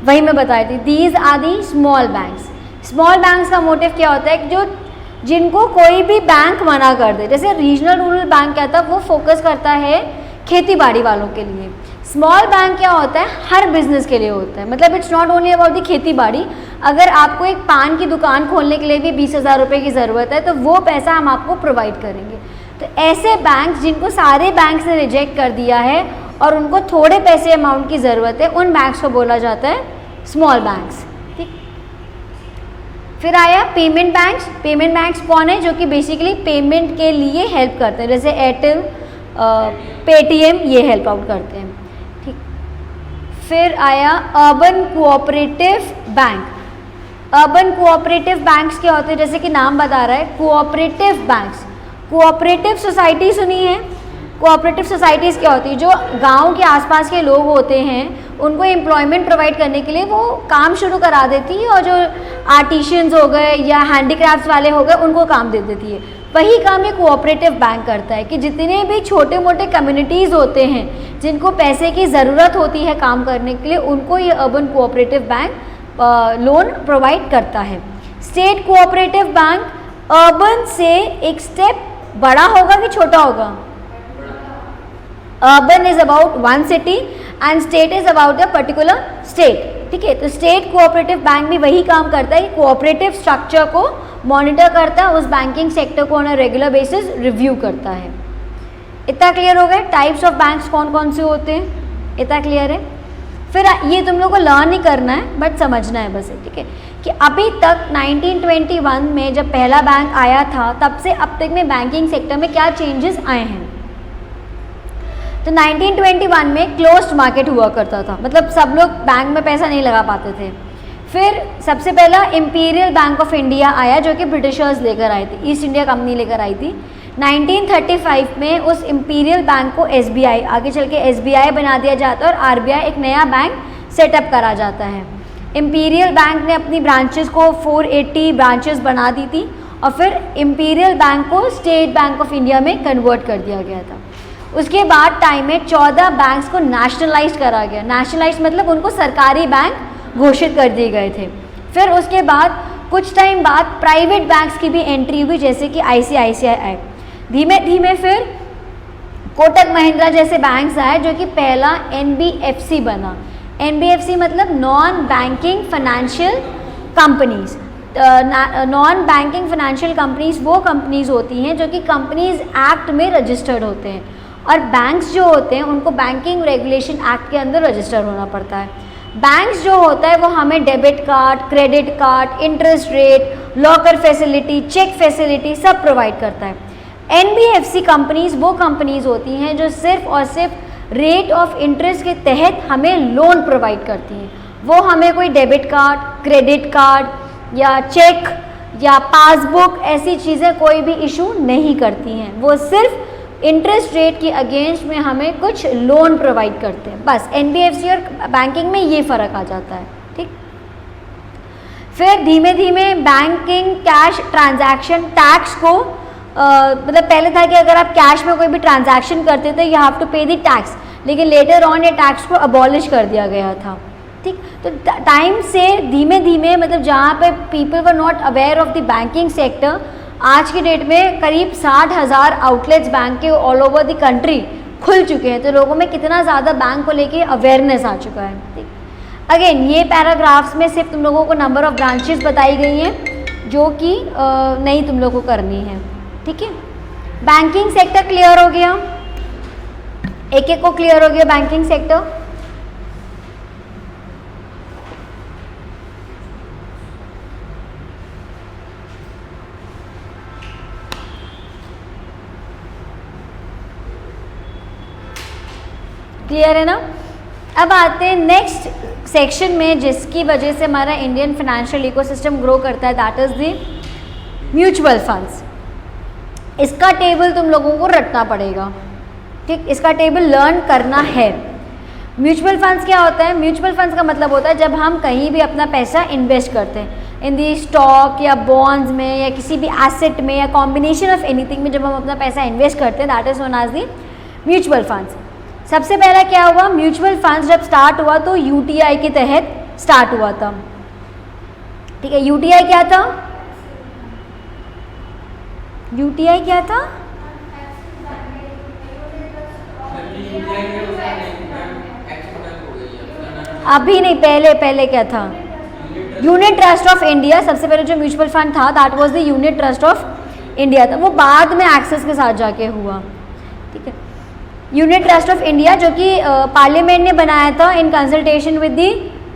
वही मैं बता रही थी। These are the small banks. Small banks का मोटिव क्या होता है कि जो जिनको कोई भी बैंक मना कर दे, जैसे रीजनल रूरल बैंक क्या था, वो फोकस करता है खेती बाड़ी वालों के लिए। स्मॉल बैंक क्या होता है, हर बिजनेस के लिए होता है, मतलब it's not only about the खेती बाड़ी। अगर आपको एक पान की दुकान खोलने के लिए भी 20,000 रुपये की ज़रूरत है, तो वो पैसा हम आपको प्रोवाइड करेंगे। तो ऐसे बैंक जिनको सारे बैंक्स ने रिजेक्ट कर दिया है और उनको थोड़े पैसे अमाउंट की ज़रूरत है, उन बैंक्स को बोला जाता है स्मॉल बैंक्स, ठीक। फिर आया पेमेंट बैंक्स। पेमेंट बैंक्स कौन है? जो कि बेसिकली पेमेंट के लिए हेल्प करते हैं, जैसे एयरटेल, पेटीएम, ये हेल्प आउट करते हैं, ठीक। फिर आया urban cooperative bank. Urban cooperative banks क्या होते हैं? जैसे कि नाम बता रहा है, कोऑपरेटिव बैंक्स। कोऑपरेटिव सोसाइटी सुनी है? कोऑपरेटिव सोसाइटीज़ क्या होती है? जो गांव के आसपास के लोग होते हैं उनको एम्प्लॉयमेंट प्रोवाइड करने के लिए वो काम शुरू करा देती है, और जो आर्टिशियंस हो गए या हैंडीक्राफ्ट्स वाले हो गए उनको काम दे देती है। वही काम ये कोऑपरेटिव बैंक करता है कि जितने भी छोटे मोटे कम्युनिटीज़ होते हैं जिनको पैसे की ज़रूरत होती है काम करने के लिए, उनको ये urban cooperative bank loan provide करता है। स्टेट कोऑपरेटिव बैंक अर्बन से एक स्टेप बड़ा होगा कि छोटा होगा? Urban is about one city and state is about a particular state, ठीक है। तो स्टेट कोऑपरेटिव बैंक भी वही काम करता है, कोऑपरेटिव स्ट्रक्चर को मॉनिटर करता है, उस बैंकिंग सेक्टर को on a regular basis review करता है। इतना क्लियर हो गया? टाइप्स ऑफ बैंक्स कौन कौन से होते हैं, इतना क्लियर है? फिर ये तुम लोग को लर्न नहीं करना है बट समझना है बस, ठीक है, कि अभी तक 1921 में जब पहला बैंक आया था तब से अब तक में बैंकिंग सेक्टर में क्या चेंजेस आए हैं। तो 1921 में क्लोज्ड मार्केट हुआ करता था, मतलब सब लोग बैंक में पैसा नहीं लगा पाते थे। फिर सबसे पहला इंपीरियल बैंक ऑफ इंडिया आया जो कि ब्रिटिशर्स लेकर आए थे, ईस्ट इंडिया कंपनी लेकर आई थी। 1935 में उस इंपीरियल बैंक को SBI, आगे चल के SBI बना दिया जाता है और RBI एक नया बैंक सेटअप करा जाता है। इंपीरियल बैंक ने अपनी ब्रांचेस को 480 ब्रांचेस बना दी थी और फिर इंपीरियल बैंक को स्टेट बैंक ऑफ इंडिया में कन्वर्ट कर दिया गया था। उसके बाद टाइम में 14 बैंक्स को नेशनलाइज करा गया। नेशनलाइज मतलब उनको सरकारी बैंक घोषित कर दिए गए थे। फिर उसके बाद कुछ टाइम बाद प्राइवेट बैंक्स की भी एंट्री हुई, जैसे कि ICICI आए। धीमे धीमे फिर कोटक महिंद्रा जैसे बैंक्स आए जो कि पहला NBFC बना। NBFC मतलब non banking financial companies. Non banking financial companies वो कंपनीज होती हैं जो कि कंपनीज एक्ट में रजिस्टर्ड होते हैं, और बैंक्स जो होते हैं उनको बैंकिंग रेगुलेशन एक्ट के अंदर रजिस्टर होना पड़ता है। बैंक्स जो होता है वो हमें debit card, credit card, interest rate, locker facility, cheque facility सब प्रोवाइड करता है। NBFC कंपनीज वो कंपनीज होती हैं जो सिर्फ और सिर्फ रेट ऑफ इंटरेस्ट के तहत हमें लोन प्रोवाइड करती हैं। वो हमें कोई डेबिट कार्ड, क्रेडिट कार्ड या चेक या पासबुक ऐसी चीज़ें कोई भी इशू नहीं करती हैं। वो सिर्फ इंटरेस्ट रेट के अगेंस्ट में हमें कुछ लोन प्रोवाइड करते हैं, बस। NBFC और बैंकिंग में ये फ़र्क आ जाता है, ठीक। फिर धीमे धीमे बैंकिंग कैश ट्रांजैक्शन टैक्स को मतलब पहले था कि अगर आप कैश में कोई भी ट्रांजैक्शन करते थे यू हैव टू पे द टैक्स, लेकिन लेटर ऑन ये टैक्स को अबॉलिश कर दिया गया था, ठीक। तो टाइम से धीमे धीमे मतलब जहाँ पे people were not aware of the banking sector, आज की डेट में करीब 60,000 आउटलेट्स बैंक के ऑल ओवर द कंट्री खुल चुके हैं। तो लोगों में कितना ज़्यादा बैंक को लेके अवेयरनेस आ चुका है, ठीक। अगेन ये पैराग्राफ्स में सिर्फ तुम लोगों को नंबर ऑफ ब्रांचेस बताई गई हैं जो कि नहीं तुम लोगों को करनी है, ठीक है। बैंकिंग सेक्टर क्लियर हो गया, एक एक को क्लियर हो गया बैंकिंग सेक्टर। क्लियर है ना। अब आते हैं नेक्स्ट सेक्शन में जिसकी वजह से हमारा इंडियन फाइनेंशियल इकोसिस्टम ग्रो करता है, that is the mutual funds. इसका टेबल तुम लोगों को रटना पड़ेगा, ठीक। इसका टेबल लर्न करना है। म्यूचुअल फंड्स क्या होता है? म्यूचुअल फंड्स का मतलब होता है जब हम कहीं भी अपना पैसा इन्वेस्ट करते हैं इन दी स्टॉक या बॉन्ड्स में या किसी भी एसेट में या कॉम्बिनेशन ऑफ एनीथिंग में, जब हम अपना पैसा इन्वेस्ट करते हैं that is known as the mutual funds. सबसे पहला क्या हुआ? म्यूचुअल फंड्स जब स्टार्ट हुआ तो UTI के तहत स्टार्ट हुआ था, ठीक है। UTI क्या था? UTI क्या था? अभी नहीं, पहले पहले क्या था? Unit trust of India. सबसे पहले जो म्यूचुअल फंड था that was the unit trust of India था, वो बाद में एक्सेस के साथ जाके हुआ, ठीक है। यूनिट ट्रस्ट ऑफ इंडिया जो कि पार्लियामेंट ने बनाया था in consultation with the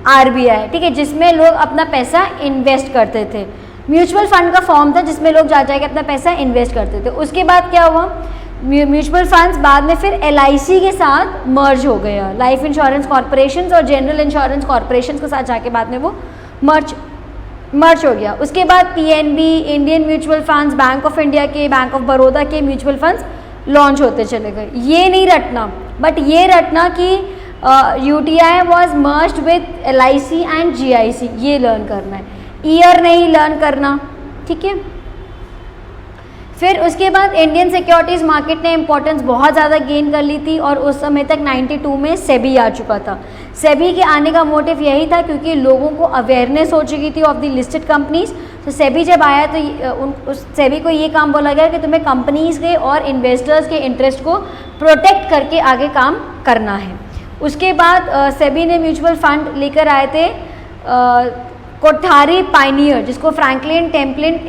RBI, ठीक है, जिसमें लोग अपना पैसा इन्वेस्ट करते थे। म्यूचुअल फंड का फॉर्म था जिसमें लोग जा जाके अपना पैसा इन्वेस्ट करते थे। उसके बाद क्या हुआ? म्यूचुअल फंड्स बाद में फिर LIC के साथ मर्ज हो गया, लाइफ इंश्योरेंस कॉर्पोरेशन और जनरल इंश्योरेंस कॉर्पोरेशन के साथ जाके बाद में वो मर्ज हो गया। उसके बाद PNB, Indian mutual funds, bank of India के, बैंक ऑफ बड़ौदा के म्यूचुअल फंड्स लॉन्च होते चले गए। ये नहीं रटना, बट ये रटना कि UTI was merged with LIC and GIC, ये लर्न करना है, ईयर नहीं लर्न करना, ठीक है। फिर उसके बाद इंडियन सिक्योरिटीज़ मार्केट ने इंपॉर्टेंस बहुत ज़्यादा गेन कर ली थी और उस समय तक 92 में सेबी आ चुका था। सेबी के आने का मोटिव यही था क्योंकि लोगों को अवेयरनेस हो चुकी थी ऑफ द लिस्टेड कंपनीज। तो सेबी जब आया तो उस सेबी को ये काम बोला गया कि तुम्हें कंपनीज के और इन्वेस्टर्स के इंटरेस्ट को प्रोटेक्ट करके आगे काम करना है। उसके बाद सेबी ने म्यूचुअल फंड लेकर आए थे कोठारी पायनियर, जिसको फ्रैंकलिन टेम्पलिन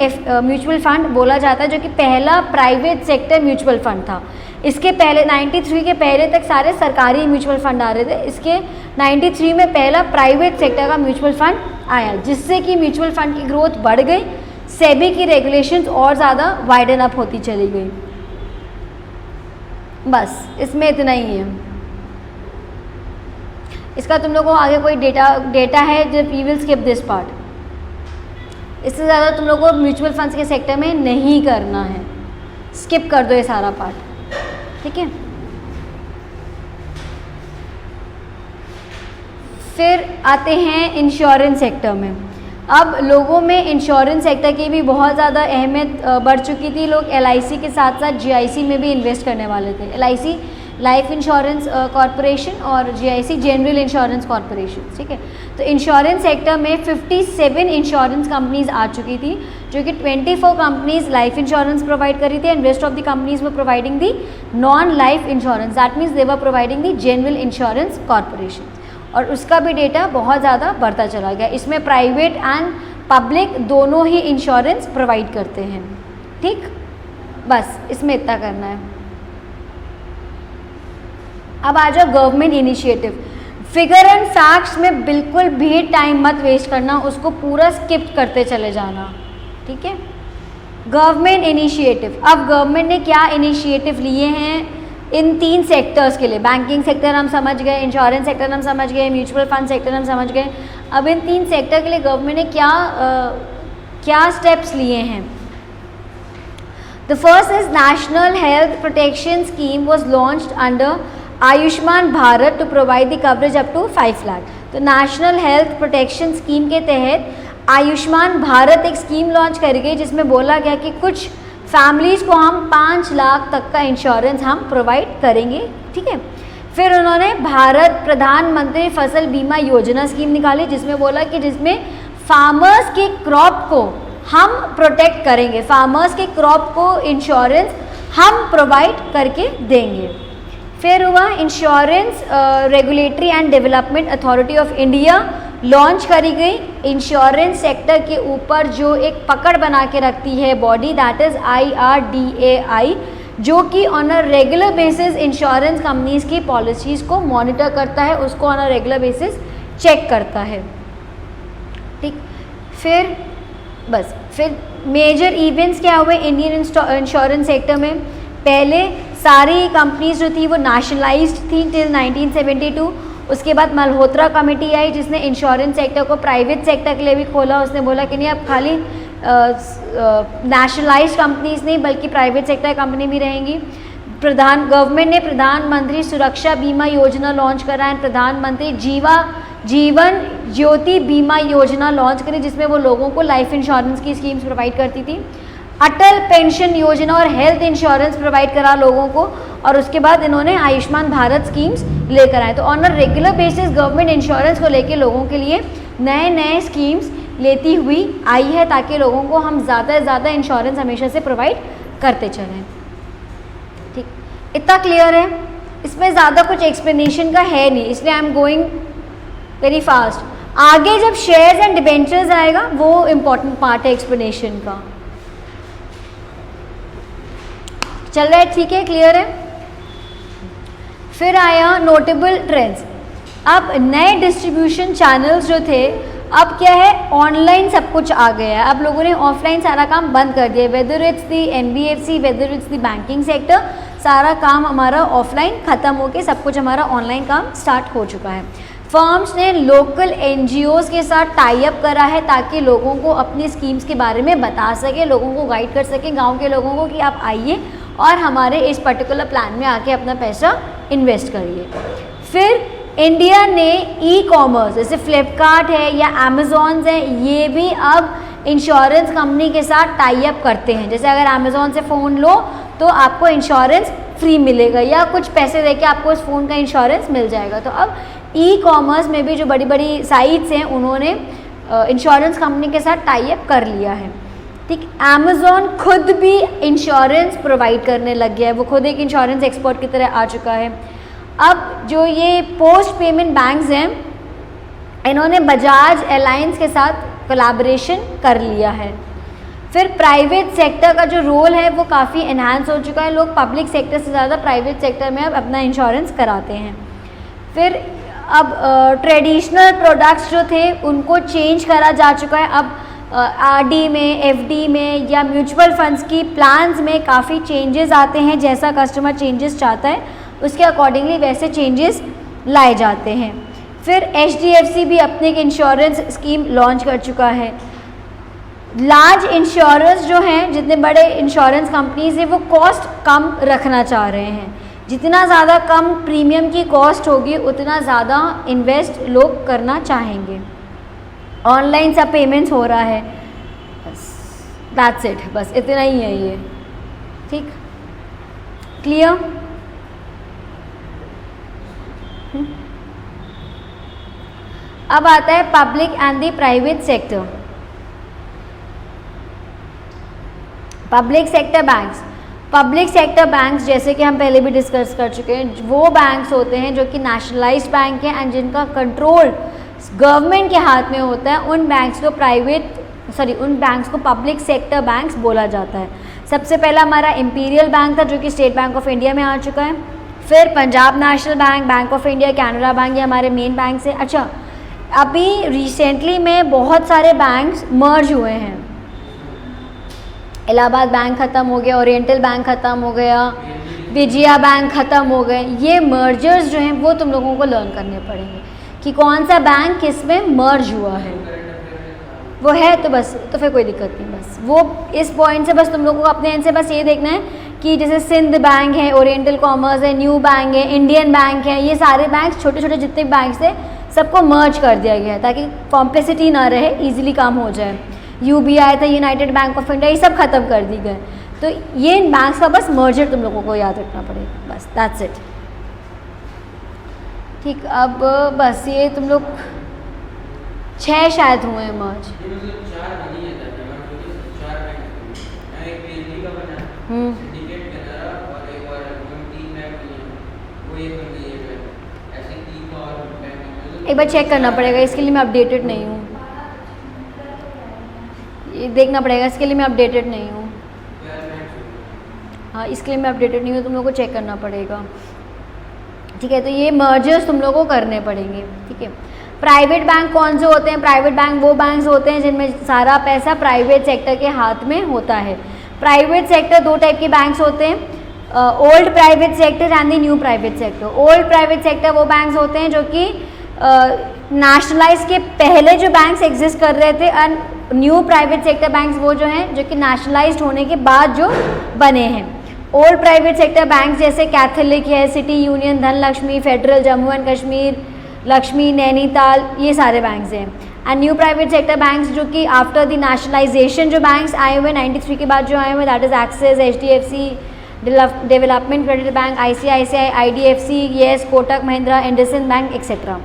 म्यूचुअल फंड बोला जाता है, जो कि पहला प्राइवेट सेक्टर म्यूचुअल फंड था। इसके पहले 93 के पहले तक सारे सरकारी म्यूचुअल फंड आ रहे थे, इसके 93 में पहला प्राइवेट सेक्टर का म्यूचुअल फंड आया, जिससे कि म्यूचुअल फंड की ग्रोथ बढ़ गई, सेबी की रेगुलेशंस और ज़्यादा वाइडन अप होती चली गई। बस इसमें इतना ही है। इसका तुम लोगों को आगे कोई डेटा है जो we will skip this part. इससे ज़्यादा तुम लोगों को म्यूचुअल फंड्स के सेक्टर में नहीं करना है, स्किप कर दो ये सारा पार्ट, ठीक है। फिर आते हैं इंश्योरेंस सेक्टर में। अब लोगों में इंश्योरेंस सेक्टर की भी बहुत ज़्यादा अहमियत बढ़ चुकी थी। लोग LIC के साथ साथ GIC में भी इन्वेस्ट करने वाले थे। LIC लाइफ इंश्योरेंस कॉरपोरेशन और GIC जनरल इंश्योरेंस कॉरपोरेशन, ठीक है। तो इंश्योरेंस सेक्टर में 57 इंश्योरेंस कंपनीज आ चुकी थी, जो कि 24 कंपनीज लाइफ इंश्योरेंस प्रोवाइड करी थी and rest of the companies were providing the non life insurance, that means they were providing the general insurance corporation. और उसका भी डेटा बहुत ज़्यादा बढ़ता चला गया। इसमें प्राइवेट एंड पब्लिक दोनों ही इंश्योरेंस प्रोवाइड करते हैं, ठीक। बस इसमें इतना करना है। अब आ जाओ government initiative. Figure and facts में बिल्कुल भी टाइम मत वेस्ट करना, उसको पूरा स्किप करते चले जाना, ठीक है। गवर्नमेंट इनिशिएटिव, अब गवर्नमेंट ने क्या इनिशिएटिव लिए हैं इन 3 सेक्टर्स के लिए। बैंकिंग सेक्टर हम समझ गए, इंश्योरेंस सेक्टर हम समझ गए, म्यूचुअल फंड सेक्टर हम समझ गए। अब इन 3 सेक्टर के लिए गवर्नमेंट ने क्या स्टेप्स लिए हैं। The first is national health protection scheme was launched under Ayushman Bharat to provide the coverage up to 5 lakh. तो नेशनल हेल्थ प्रोटेक्शन स्कीम के तहत आयुष्मान भारत एक स्कीम लॉन्च करी गई, जिसमें बोला गया कि कुछ फैमिलीज़ को हम 5 लाख तक का इंश्योरेंस हम प्रोवाइड करेंगे, ठीक है। फिर उन्होंने भारत प्रधानमंत्री फसल बीमा योजना स्कीम निकाली, जिसमें बोला कि जिसमें फार्मर्स के क्रॉप को हम प्रोटेक्ट करेंगे, फार्मर्स के क्रॉप को इंश्योरेंस हम प्रोवाइड करके देंगे। फिर हुआ insurance regulatory and development authority of India launch करी गई। इंश्योरेंस सेक्टर के ऊपर जो एक पकड़ बना के रखती है बॉडी, दैट इज़ IRDAI, जो कि on a regular basis insurance companies की पॉलिसीज़ को मॉनिटर करता है, उसको on a regular basis check करता है, ठीक। फिर मेजर इवेंट्स क्या हुए इंडियन इंश्योरेंस सेक्टर में। पहले सारी कंपनीज जो थी वो नेशनलाइज्ड थी टिल 1972। उसके बाद मल्होत्रा कमेटी आई, जिसने इंश्योरेंस सेक्टर को प्राइवेट सेक्टर के लिए भी खोला। उसने बोला कि नहीं, अब खाली नेशनलाइज्ड कंपनीज नहीं बल्कि प्राइवेट सेक्टर कंपनी भी रहेंगी। गवर्नमेंट ने प्रधानमंत्री सुरक्षा बीमा योजना लॉन्च करा है, प्रधानमंत्री जीवन ज्योति बीमा योजना लॉन्च करी, जिसमें वो लोगों को लाइफ इंश्योरेंस की स्कीम्स प्रोवाइड करती थी। अटल पेंशन योजना और हेल्थ इंश्योरेंस प्रोवाइड करा लोगों को, और उसके बाद इन्होंने आयुष्मान भारत स्कीम्स लेकर आए। तो on a regular basis government insurance को लेके लोगों के लिए नए नए स्कीम्स लेती हुई आई है, ताकि लोगों को हम ज़्यादा से ज़्यादा इंश्योरेंस हमेशा से प्रोवाइड करते चलें, ठीक। इतना क्लियर है, इसमें ज़्यादा कुछ एक्सप्लेनेशन का है नहीं, इसलिए I am going very fast. आगे जब शेयर्स एंड डिबेंचर्स आएगा वो इम्पॉर्टेंट पार्ट है एक्सप्लेनेशन का। चल रहा है, ठीक है, क्लियर है। फिर आया नोटेबल ट्रेंड्स। अब नए डिस्ट्रीब्यूशन चैनल्स जो थे, अब क्या है, ऑनलाइन सब कुछ आ गया है। अब लोगों ने ऑफलाइन सारा काम बंद कर दिया, whether it's the NBFC, whether it's the banking sector, सारा काम हमारा ऑफलाइन ख़त्म होके सब कुछ हमारा ऑनलाइन काम स्टार्ट हो चुका है। फर्म्स ने लोकल NGOs के साथ टाई अप करा है, ताकि लोगों को अपनी स्कीम्स के बारे में बता सके, लोगों को गाइड कर सके, गाँव के लोगों को कि आप आइए और हमारे इस पर्टिकुलर प्लान में आके अपना पैसा इन्वेस्ट करिए। फिर इंडिया ने ई-कॉमर्स जैसे फ्लिपकार्ट है या अमेज़ॉन है, ये भी अब इंश्योरेंस कंपनी के साथ टाई अप करते हैं। जैसे अगर अमेज़ॉन से फ़ोन लो तो आपको इंश्योरेंस फ्री मिलेगा, या कुछ पैसे देके आपको उस फ़ोन का इंश्योरेंस मिल जाएगा। तो अब ई-कॉमर्स में भी जो बड़ी बड़ी साइट्स हैं उन्होंने इंश्योरेंस कंपनी के साथ टाई अप कर लिया है, ठीक। अमेज़ॉन खुद भी इंश्योरेंस प्रोवाइड करने लग गया है, वो खुद एक इंश्योरेंस एक्सपर्ट की तरह आ चुका है। अब जो ये पोस्ट पेमेंट बैंक्स हैं, इन्होंने बजाज एलायंस के साथ कोलैबोरेशन कर लिया है। फिर प्राइवेट सेक्टर का जो रोल है वो काफ़ी एनहांस हो चुका है, लोग पब्लिक सेक्टर से ज़्यादा प्राइवेट सेक्टर में अब अपना इंश्योरेंस कराते हैं। फिर अब ट्रेडिशनल प्रोडक्ट्स जो थे उनको चेंज करा जा चुका है, अब आरडी में, एफडी में या म्यूचुअल फंड्स की प्लान्स में काफ़ी चेंजेस आते हैं, जैसा कस्टमर चेंजेस चाहता है उसके अकॉर्डिंगली वैसे चेंजेस लाए जाते हैं। फिर HDFC भी अपने एक इंश्योरेंस स्कीम लॉन्च कर चुका है। लार्ज इंश्योरेंस जो हैं, जितने बड़े इंश्योरेंस कंपनीज हैं, वो कॉस्ट कम रखना चाह रहे हैं। जितना ज़्यादा कम प्रीमियम की कॉस्ट होगी उतना ज़्यादा इन्वेस्ट लोग करना चाहेंगे। ऑनलाइन सब पेमेंट्स हो रहा है, बस दैट्स इट, बस इतना ही है ये। ठीक, क्लियर? अब आता है public and the private sector. Public sector banks, public sector banks जैसे कि हम पहले भी डिस्कस कर चुके हैं, वो बैंक्स होते हैं जो कि नेशनलाइज्ड बैंक हैं एंड जिनका कंट्रोल गवर्नमेंट के हाथ में होता है। उन बैंक्स को पब्लिक सेक्टर बैंक्स बोला जाता है। सबसे पहला हमारा इंपीरियल बैंक था जो कि स्टेट बैंक ऑफ इंडिया में आ चुका है। फिर Punjab national bank, bank of India, Canara bank, ये हमारे मेन बैंक्स हैं। अच्छा, अभी रिसेंटली में बहुत सारे बैंक्स मर्ज हुए हैं। इलाहाबाद बैंक ख़त्म हो गया, ओरिएंटल बैंक ख़त्म हो गया, विजया बैंक ख़त्म हो गए। ये मर्जर्स जो हैं वो तुम लोगों को लर्न करने पड़ेंगे कि कौन सा बैंक किस में मर्ज हुआ है। वो है तो बस, तो फिर कोई दिक्कत नहीं, बस वो इस पॉइंट से बस तुम लोगों को अपने एंड से बस ये देखना है कि जैसे सिंध बैंक है, ओरिएंटल कॉमर्स है, न्यू बैंक है, इंडियन बैंक है, ये सारे बैंक छोटे छोटे जितने बैंक्स थे सबको मर्ज कर दिया गया है ताकि कॉम्प्लेक्सिटी ना रहे, इजीली काम हो जाए। UBI था, यूनाइटेड बैंक ऑफ इंडिया, ये सब खत्म कर दी गए। तो ये इन बैंक्स का बस मर्जर तुम लोगों को याद रखना पड़ेगा, बस दैट्स इट। ठीक, अब बस ये तुम लोग 6 शायद हुए हैं मर्ज। एक बार चेक करना पड़ेगा, इसके लिए मैं अपडेटेड नहीं हूँ, ये देखना पड़ेगा, इसके लिए मैं अपडेटेड नहीं हूँ। हाँ, इसके लिए मैं अपडेटेड नहीं हूँ, तुम लोगों को चेक करना पड़ेगा। ठीक है, तो ये मर्जर्स तुम लोगों को करने पड़ेंगे। ठीक है, प्राइवेट बैंक कौन से होते हैं? प्राइवेट बैंक वो बैंक्स होते हैं जिनमें सारा पैसा प्राइवेट सेक्टर के हाथ में होता है। प्राइवेट सेक्टर 2 टाइप के बैंक्स होते हैं, old private sector and the new private sector. Old private sector वो बैंक्स होते हैं जो कि नेशनलाइज के पहले जो बैंक्स एग्जिस्ट कर रहे थे, and new private sector banks वो जो हैं जो कि नेशनलाइज्ड होने के बाद जो बने हैं। ओल्ड प्राइवेट सेक्टर बैंक्स जैसे कैथोलिक है, city union, Dhanlaxmi, federal, Jammu and Kashmir, Lakshmi, Nainital, ये सारे बैंक्स हैं। And new private sector banks जो कि आफ्टर द नेशनलाइजेशन जो बैंक्स आए हुए 93 के बाद जो आए हुए, that is axis, HDFC, development credit bank, ICICI, IDFC, yes, Kotak Mahindra, IndusInd bank etcetera.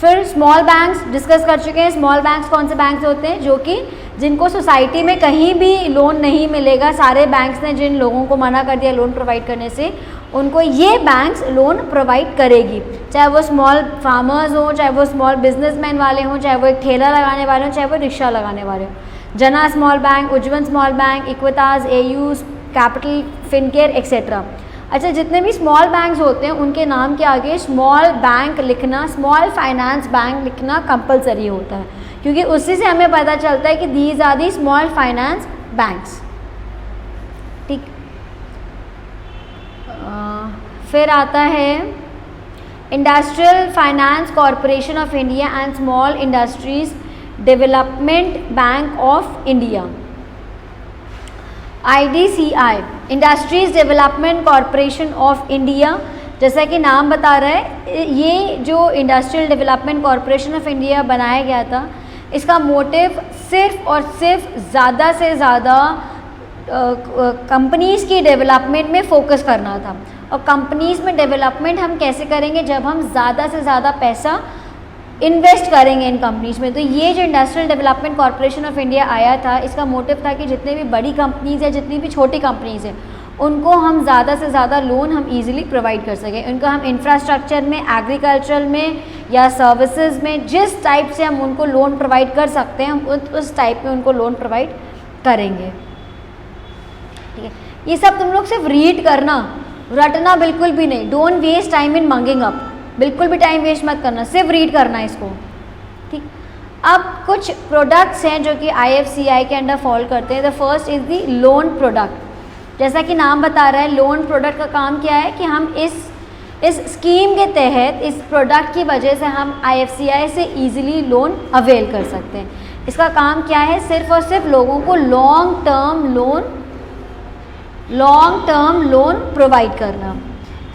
फिर स्मॉल बैंक्स डिस्कस कर चुके हैं। स्मॉल बैंक्स कौन से बैंक्स होते हैं? जो कि जिनको सोसाइटी में कहीं भी लोन नहीं मिलेगा, सारे बैंक्स ने जिन लोगों को मना कर दिया लोन प्रोवाइड करने से, उनको ये बैंक्स लोन प्रोवाइड करेगी। चाहे वो स्मॉल फार्मर्स हों, चाहे वो स्मॉल बिजनेसमैन वाले हों, चाहे वो एक ठेला लगाने वाले हों, चाहे वो रिक्शा लगाने वाले हों। Jana small bank, Ujjivan small bank, Equitas, AU, capital, Fincare etcetera. अच्छा, जितने भी स्मॉल बैंक्स होते हैं उनके नाम के आगे स्मॉल बैंक लिखना, स्मॉल फाइनेंस बैंक लिखना कंपलसरी होता है, क्योंकि उसी से हमें पता चलता है कि these are the small finance banks. ठीक, फिर आता है industrial finance corporation of India and small industries development bank of India, IDCI, industries development corporation of India. जैसा कि नाम बता रहा है, ये जो industrial development corporation of India बनाया गया था, इसका मोटिव सिर्फ और सिर्फ ज़्यादा से ज़्यादा कंपनीज़ की डेवलपमेंट में फोकस करना था। और कंपनीज़ में डेवलपमेंट हम कैसे करेंगे? जब हम ज़्यादा से ज़्यादा पैसा इन्वेस्ट करेंगे इन कंपनीज़ में। तो ये जो industrial development corporation of India आया था, इसका मोटिव था कि जितने भी बड़ी कंपनीज़ हैं, जितनी भी छोटी कंपनीज़ हैं, उनको हम ज़्यादा से ज़्यादा लोन हम इजीली प्रोवाइड कर सकें। उनको हम इंफ्रास्ट्रक्चर में, एग्रीकल्चर में या सर्विसेज में जिस टाइप से हम उनको लोन प्रोवाइड कर सकते हैं, हम उस टाइप में उनको लोन प्रोवाइड करेंगे। ठीक है, ये सब तुम लोग सिर्फ रीड करना, रटना बिल्कुल भी नहीं। Don't waste time in mugging up, बिल्कुल भी टाइम वेस्ट मत करना, सिर्फ रीड करना इसको। ठीक, अब कुछ प्रोडक्ट्स हैं जो कि IFCI के अंडर फॉल करते हैं। The first is the loan product. जैसा कि नाम बता रहा है, लोन प्रोडक्ट का काम क्या है कि हम इस स्कीम के तहत, इस प्रोडक्ट की वजह से हम IFCI से ईजिली लोन अवेल कर सकते हैं। इसका काम क्या है? सिर्फ और सिर्फ लोगों को लॉन्ग टर्म लोन प्रोवाइड करना।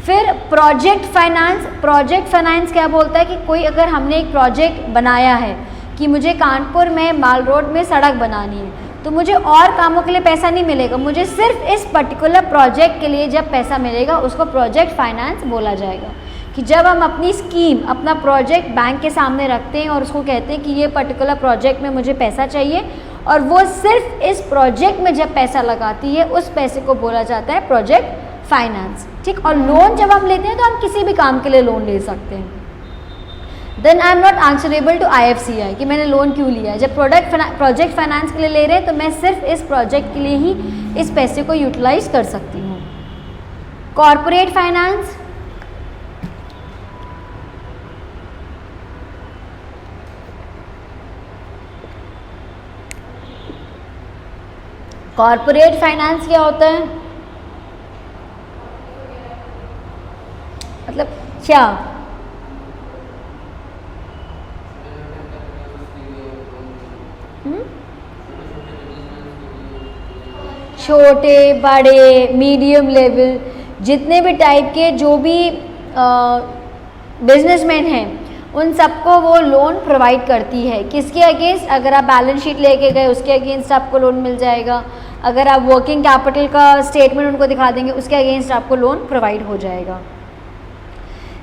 फिर प्रोजेक्ट फाइनेंस क्या बोलता है कि कोई, अगर हमने एक प्रोजेक्ट बनाया है कि मुझे कानपुर में माल रोड में सड़क बनानी है, तो मुझे और कामों के लिए पैसा नहीं मिलेगा, मुझे सिर्फ इस पर्टिकुलर प्रोजेक्ट के लिए जब पैसा मिलेगा उसको प्रोजेक्ट फाइनेंस बोला जाएगा। कि जब हम अपनी स्कीम, अपना प्रोजेक्ट बैंक के सामने रखते हैं और उसको कहते हैं कि ये पर्टिकुलर प्रोजेक्ट में मुझे पैसा चाहिए, और वो सिर्फ इस प्रोजेक्ट में जब पैसा लगाती है, उस पैसे को बोला जाता है प्रोजेक्ट फाइनेंस। ठीक, और लोन जब हम लेते हैं तो हम किसी भी काम के लिए लोन ले सकते हैं। Then I am not answerable to IFCI कि मैंने लोन क्यों लिया है। जब प्रोजेक्ट फाइनेंस के लिए ले रहे हैं तो मैं सिर्फ इस प्रोजेक्ट के लिए ही इस पैसे को यूटिलाइज कर सकती हूँ। कॉरपोरेट फाइनेंस, कॉरपोरेट फाइनेंस क्या होता है? मतलब क्या? छोटे बड़े मीडियम लेवल जितने भी टाइप के जो भी बिजनेसमैन हैं, उन सबको वो लोन प्रोवाइड करती है। किसके अगेंस्ट? अगर आप बैलेंस शीट लेके गए उसके अगेंस्ट आपको लोन मिल जाएगा। अगर आप वर्किंग कैपिटल का स्टेटमेंट उनको दिखा देंगे उसके अगेंस्ट आपको लोन प्रोवाइड हो जाएगा।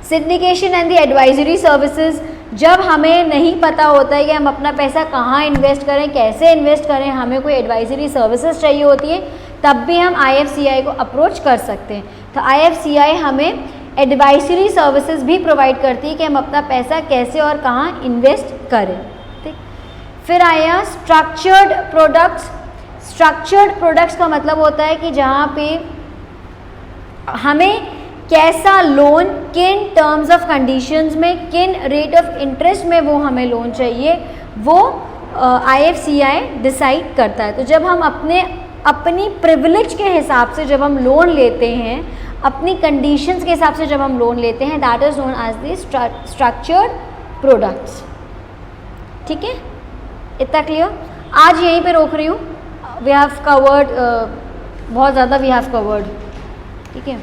Syndication and the advisory services, जब हमें नहीं पता होता है कि हम अपना पैसा कहाँ इन्वेस्ट करें, कैसे इन्वेस्ट करें, हमें कोई एडवाइजरी सर्विसेज चाहिए होती है, तब भी हम IFCI को अप्रोच कर सकते हैं। तो IFCI हमें एडवाइजरी सर्विसेज भी प्रोवाइड करती है कि हम अपना पैसा कैसे और कहाँ इन्वेस्ट करें। ठीक, फिर आया स्ट्रक्चर्ड प्रोडक्ट्स। स्ट्रक्चर्ड प्रोडक्ट्स का मतलब होता है कि जहाँ पे हमें कैसा लोन, किन टर्म्स ऑफ कंडीशंस में, किन रेट ऑफ इंटरेस्ट में वो हमें लोन चाहिए, वो IFCI डिसाइड करता है। तो जब हम अपनी प्रिविलेज के हिसाब से जब हम लोन लेते हैं, अपनी कंडीशंस के हिसाब से जब हम लोन लेते हैं, that is known as the structured products. ठीक है, इतना क्लियर? आज यहीं पे रोक रही हूँ। वी हैव कवर्ड बहुत ज़्यादा, वी हैव कवर्ड। ठीक है,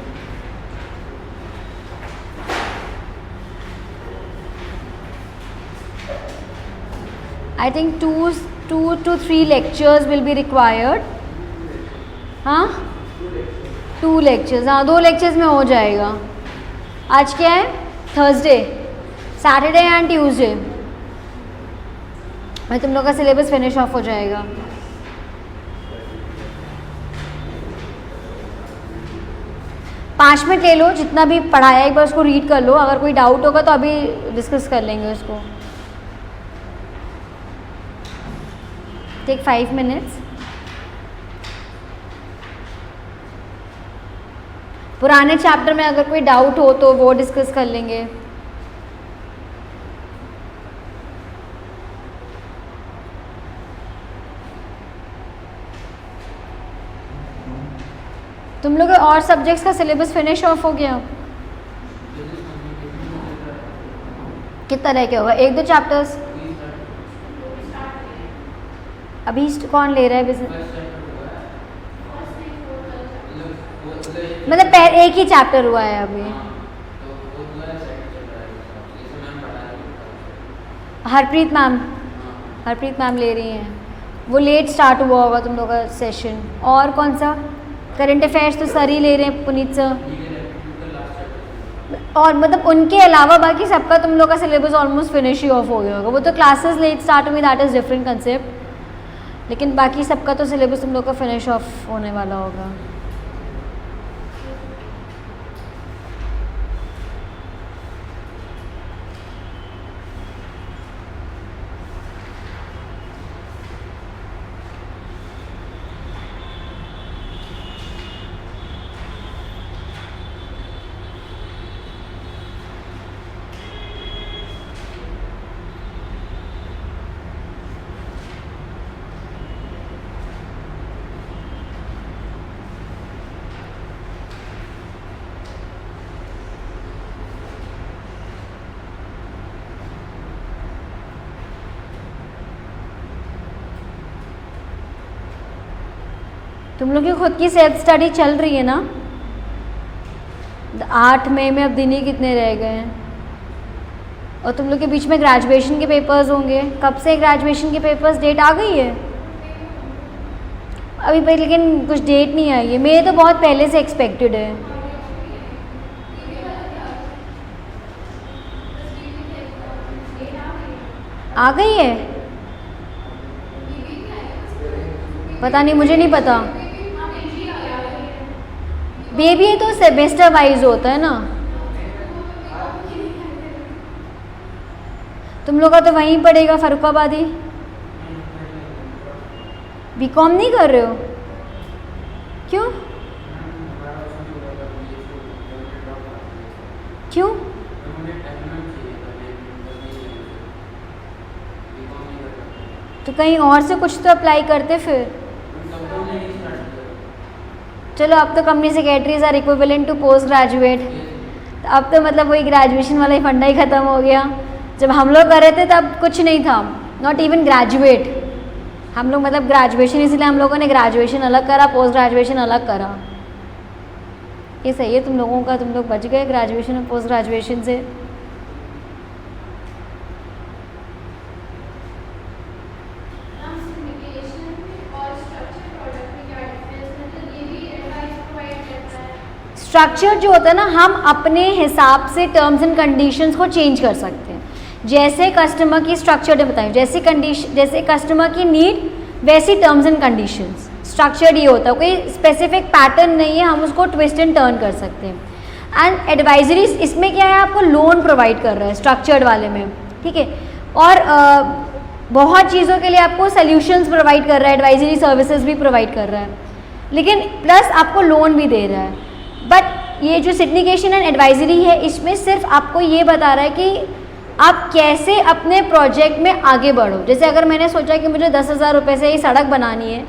I think 2 to 3 lectures will be required. हाँ, 2 lectures, हाँ 2 lectures में हो जाएगा। आज क्या है? थर्सडे, सैटरडे एंड ट्यूसडे में तुम लोग का सिलेबस फिनिश ऑफ हो जाएगा। पाँच मिनट ले लो, जितना भी पढ़ाया एक बार उसको रीड कर लो। अगर कोई डाउट होगा तो अभी डिस्कस कर लेंगे उसको। Take 5 minutes। पुराने चैप्टर में अगर कोई डाउट हो तो वो डिस्कस कर लेंगे। तुम लोग और सब्जेक्ट्स का सिलेबस फिनिश ऑफ हो गया? कितना रह गया होगा? 1-2 चैप्टर्स अभी कौन ले रहा है बिजनेस? मतलब एक ही चैप्टर हुआ है अभी। हरप्रीत मैम ले रही हैं, वो लेट स्टार्ट हुआ होगा तुम लोग का सेशन। और कौन सा? करंट अफेयर्स तो सर ही ले रहे हैं, पुनीत सर। और मतलब उनके अलावा बाकी सबका तुम लोग का syllabus almost finish he of हो गया होगा। वो तो क्लासेस लेट स्टार्ट हुई, दैट इज़ डिफरेंट कंसेप्ट, लेकिन बाकी सबका तो सिलेबस तुम लोग का फिनिश ऑफ होने वाला होगा। तुम लोग की खुद की सेल्फ स्टडी चल रही है ना? 8 मई में अब दिन ही कितने रह गए हैं, और तुम लोग के बीच में ग्रेजुएशन के पेपर्स होंगे। कब से ग्रेजुएशन के पेपर्स, डेट आ गई है अभी पर, लेकिन कुछ डेट नहीं आई है। मेरे तो बहुत पहले से एक्सपेक्टेड है। आ गई है? पता नहीं, मुझे नहीं पता। बेबी है तो सेमेस्टर वाइज होता है ना। तुम लोग का तो वहीं पड़ेगा फर्रुखाबाद ही। बीकॉम नहीं कर रहे हो? क्यों क्यों? तो कहीं और से कुछ तो अप्लाई करते फिर। चलो, अब तो company secretaries are equivalent to post graduate. अब तो मतलब वही ग्रेजुएशन वाला ही फंडा ही ख़त्म हो गया। जब हम लोग कर रहे थे तब कुछ नहीं था, नॉट इवन ग्रेजुएट। हम लोग मतलब ग्रेजुएशन, इसलिए हम लोगों ने ग्रेजुएशन अलग करा, पोस्ट ग्रेजुएशन अलग करा। ये सही है तुम लोगों का, तुम लोग बच गए ग्रेजुएशन और पोस्ट ग्रेजुएशन से। स्ट्रक्चर जो होता है ना, हम अपने हिसाब से टर्म्स एंड कंडीशंस को चेंज कर सकते हैं। जैसे कस्टमर की स्ट्रक्चर बताएं, जैसे कस्टमर की नीड वैसी टर्म्स एंड कंडीशंस। स्ट्रक्चर ये होता है, कोई स्पेसिफिक पैटर्न नहीं है, हम उसको ट्विस्ट एंड टर्न कर सकते हैं। एंड एडवाइजरी, इसमें क्या है, आपको लोन प्रोवाइड कर रहा है स्ट्रक्चर्ड वाले में, ठीक है। और बहुत चीज़ों के लिए आपको सोल्यूशंस प्रोवाइड कर रहा है, एडवाइजरी सर्विसेज भी प्रोवाइड कर रहा है, लेकिन प्लस आपको लोन भी दे रहा है। बट ये जो सिंडिकेशन एंड एडवाइजरी है, इसमें सिर्फ आपको ये बता रहा है कि आप कैसे अपने प्रोजेक्ट में आगे बढ़ो। जैसे अगर मैंने सोचा कि मुझे 10,000 रुपये से ये सड़क बनानी है,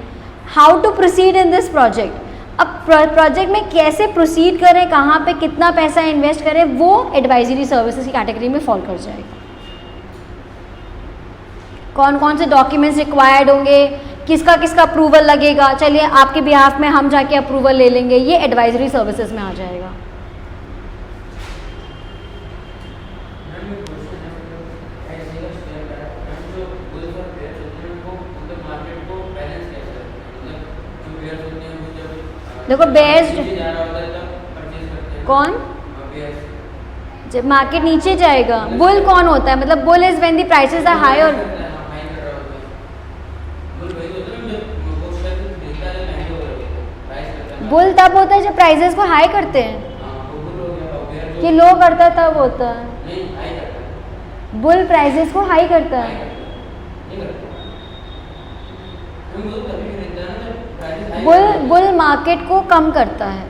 how to proceed in this project. अब प्रोजेक्ट में कैसे प्रोसीड करें, कहाँ पे कितना पैसा इन्वेस्ट करें, वो एडवाइजरी सर्विसेज की कैटेगरी में फॉल कर जाएगा। कौन कौन से डॉक्यूमेंट्स रिक्वायर्ड होंगे, किसका किसका अप्रूवल लगेगा, चलिए आपके बिहाफ में हम जाके अप्रूवल ले लेंगे, ये एडवाइजरी सर्विसेज में आ जाएगा। देखो बेस्ड कौन, जब मार्केट नीचे जाएगा, बुल कौन होता है, मतलब bull is when the prices are high. और बुल तब होता है जब प्राइसेस को हाई करते हैं, कि लो करता है तब होता है। बुल प्राइसेस को हाई करता है, बुल मार्केट को कम करता है,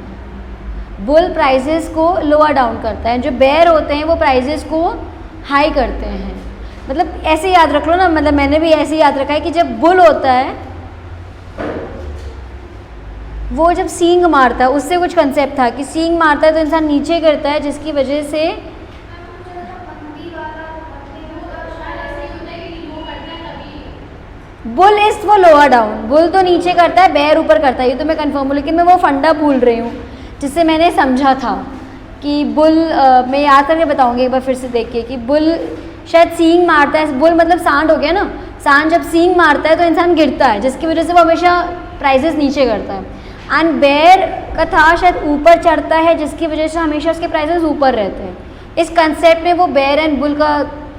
बुल प्राइसेस को लोअर डाउन करता है। जो बेयर होते हैं वो प्राइसेस को हाई करते हैं। मतलब ऐसे याद रख लो ना, मतलब मैंने भी ऐसे याद रखा है कि जब बुल होता है वो जब सींग मारता है, उससे कुछ कंसेप्ट था कि सींग मारता है तो इंसान नीचे गिरता है, जिसकी वजह से बुल इज वो लोअर डाउन, बुल तो नीचे करता है, बेयर ऊपर करता है, ये तो मैं कंफर्म हूँ। लेकिन मैं वो फंडा भूल रही हूँ जिससे मैंने समझा था कि बुल, मैं याद करके बताऊँगी एक बार फिर से देख के, कि बुल शायद सींग मारता है। बुल मतलब सांड हो गया ना, सांड जब सींग मारता है तो इंसान गिरता है, जिसकी वजह से वो हमेशा प्राइसेस नीचे करता है। एंड बेयर का था शायद ऊपर चढ़ता है, जिसकी वजह से हमेशा उसके प्राइसेस ऊपर रहते हैं। इस कंसेप्ट में वो बेयर एंड बुल का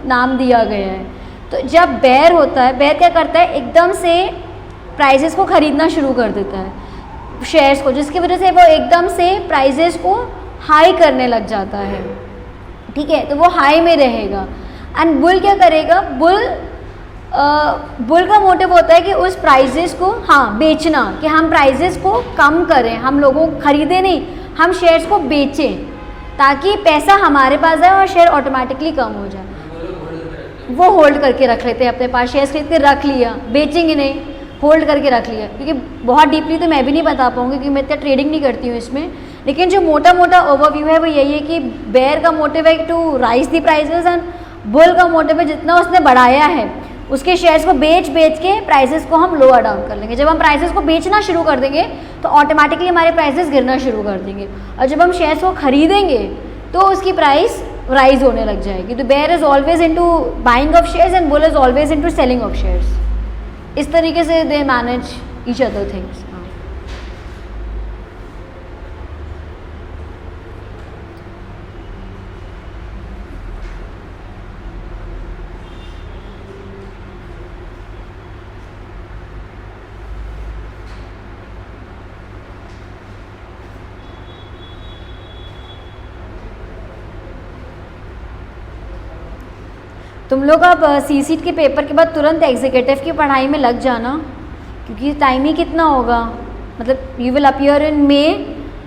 नाम दिया गया है। तो जब बेयर होता है, बेयर क्या करता है, एकदम से प्राइसेस को ख़रीदना शुरू कर देता है शेयर्स को, जिसकी वजह से वो एकदम से प्राइसेस को हाई करने लग जाता है, ठीक है। तो वो हाई में रहेगा। एंड बुल क्या करेगा, बुल का मोटिव होता है कि उस प्राइसेस को बेचना, कि हम प्राइसेस को कम करें, हम लोगों को खरीदें नहीं, हम शेयर्स को बेचें ताकि पैसा हमारे पास आए और शेयर ऑटोमेटिकली कम हो जाए। वो होल्ड करके रख लेते हैं अपने पास, शेयर्स खरीद के रख लिया, बेचेंगे नहीं, होल्ड करके रख लिया। क्योंकि बहुत डीपली तो मैं भी नहीं बता पाऊँगी क्योंकि मैं इतना ट्रेडिंग नहीं करती हूँ इसमें, लेकिन जो मोटा मोटा ओवरव्यू है वो यही है कि बेयर का मोटिव है to rise the prices and bull का मोटिव है जितना उसने बढ़ाया है उसके शेयर्स को बेच बेच के प्राइसेस को हम लोअर डाउन कर लेंगे। जब हम प्राइसेस को बेचना शुरू कर देंगे तो ऑटोमेटिकली हमारे प्राइसेस गिरना शुरू कर देंगे, और जब हम शेयर्स को खरीदेंगे तो उसकी प्राइस राइज होने लग जाएगी। तो bear is always into buying of shares and bull is always into selling of shares. इस तरीके से they manage each other things. तुम लोग अब सी सीट के पेपर के बाद तुरंत एग्जीक्यूटिव की पढ़ाई में लग जाना, क्योंकि टाइम ही कितना होगा। मतलब you will appear in May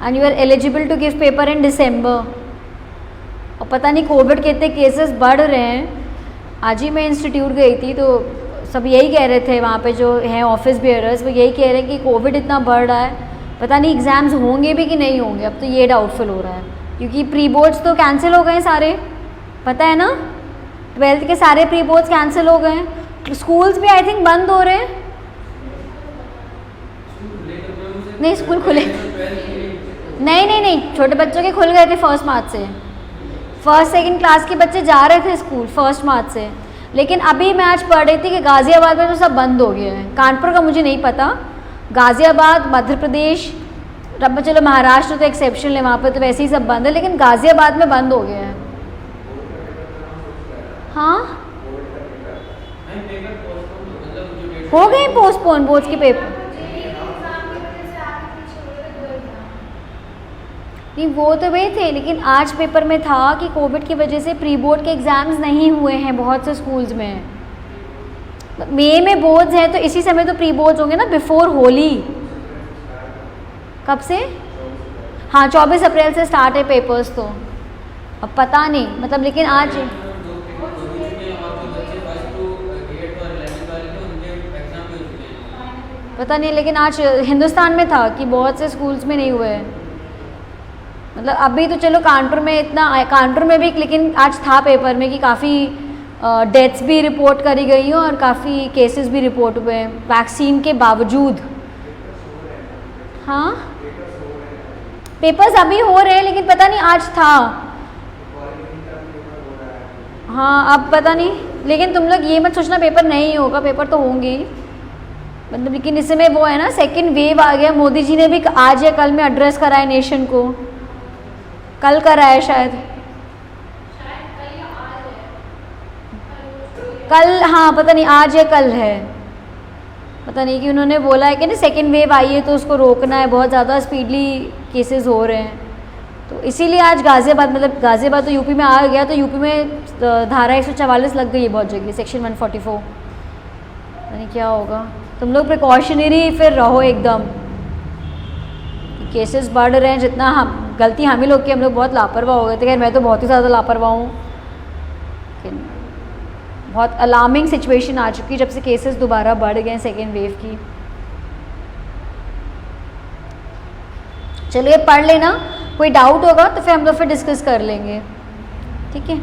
and you are eligible to give paper in December. और पता नहीं कोविड के इतने केसेस बढ़ रहे हैं। आज ही मैं इंस्टीट्यूट गई थी तो सब यही कह रहे थे, वहाँ पे जो हैं ऑफिस बेयरर्स वो यही कह रहे हैं कि कोविड इतना बढ़ रहा है, पता नहीं एग्ज़ाम्स होंगे भी कि नहीं होंगे। अब तो ये डाउटफुल हो रहा है, क्योंकि प्री बोर्ड्स तो कैंसिल हो गए हैं सारे, पता है ना। 12th के सारे प्री बोर्ड्स कैंसिल हो गए हैं। स्कूल्स भी आई थिंक बंद हो रहे हैं। नहीं स्कूल खुले नहीं, छोटे बच्चों के खुल गए थे 1 मार्च से। 1st 2nd क्लास के बच्चे जा रहे थे स्कूल 1 मार्च से। लेकिन अभी मैं आज पढ़ रही थी कि गाज़ियाबाद में तो सब बंद हो गया है। कानपुर का मुझे नहीं पता, गाज़ियाबाद, मध्य प्रदेश, रब में चलो महाराष्ट्र तो एक्सेप्शन है, वहाँ पर तो वैसे ही सब बंद है, लेकिन गाज़ियाबाद में बंद हो गया है। हाँ हो गए पोस्टपोन बोर्ड्स के पेपर। नहीं वो तो वे थे, लेकिन आज पेपर में था कि कोविड की वजह से प्री बोर्ड के एग्ज़ाम्स नहीं हुए हैं बहुत से स्कूल्स में। मई में बोर्ड्स हैं तो इसी समय तो प्री बोर्ड्स होंगे ना, बिफोर होली। कब से? हाँ 24 अप्रैल से स्टार्ट है पेपर्स। तो अब पता नहीं, मतलब लेकिन आज पता नहीं, लेकिन आज हिंदुस्तान में था कि बहुत से स्कूल्स में नहीं हुए हैं। मतलब अभी तो चलो कानपुर में इतना, कानपुर में भी, लेकिन आज था पेपर में कि काफ़ी डेथ्स भी रिपोर्ट करी गई हैं और काफ़ी केसेस भी रिपोर्ट हुए हैं वैक्सीन के बावजूद। हाँ पेपर्स अभी हो रहे हैं, लेकिन पता नहीं आज था। हाँ अब पता नहीं, लेकिन तुम लोग ये मत सोचना पेपर नहीं होगा, पेपर तो होंगे ही। मतलब लेकिन इस समय वो है ना, सेकेंड वेव आ गया। मोदी जी ने भी आज या कल में एड्रेस करा है नेशन को, कल करा है शायद, कल, हाँ पता नहीं आज या कल है, पता नहीं, कि उन्होंने बोला है कि ना सेकेंड वेव आई है तो उसको रोकना है, बहुत ज़्यादा स्पीडली केसेस हो रहे हैं। तो इसीलिए आज गाज़ियाबाद, मतलब गाज़ियाबाद तो यूपी में आ गया, तो यूपी में धारा 144 लग गई है बहुत जगह, सेक्शन 144। पता नहीं क्या होगा। तुम लोग प्रिकॉशनरी फिर रहो एकदम। केसेस बढ़ रहे हैं, जितना हम गलती हम ही लोग की, हम लोग बहुत लापरवाह हो गए थे। खैर मैं तो बहुत ही ज़्यादा लापरवाह हूँ, लेकिन बहुत अलार्मिंग सिचुएशन आ चुकी है जब से केसेस दोबारा बढ़ गए हैं सेकेंड वेव की। चलिए पढ़ लेना, कोई डाउट होगा तो फिर हम लोग फिर डिस्कस कर लेंगे, ठीक है।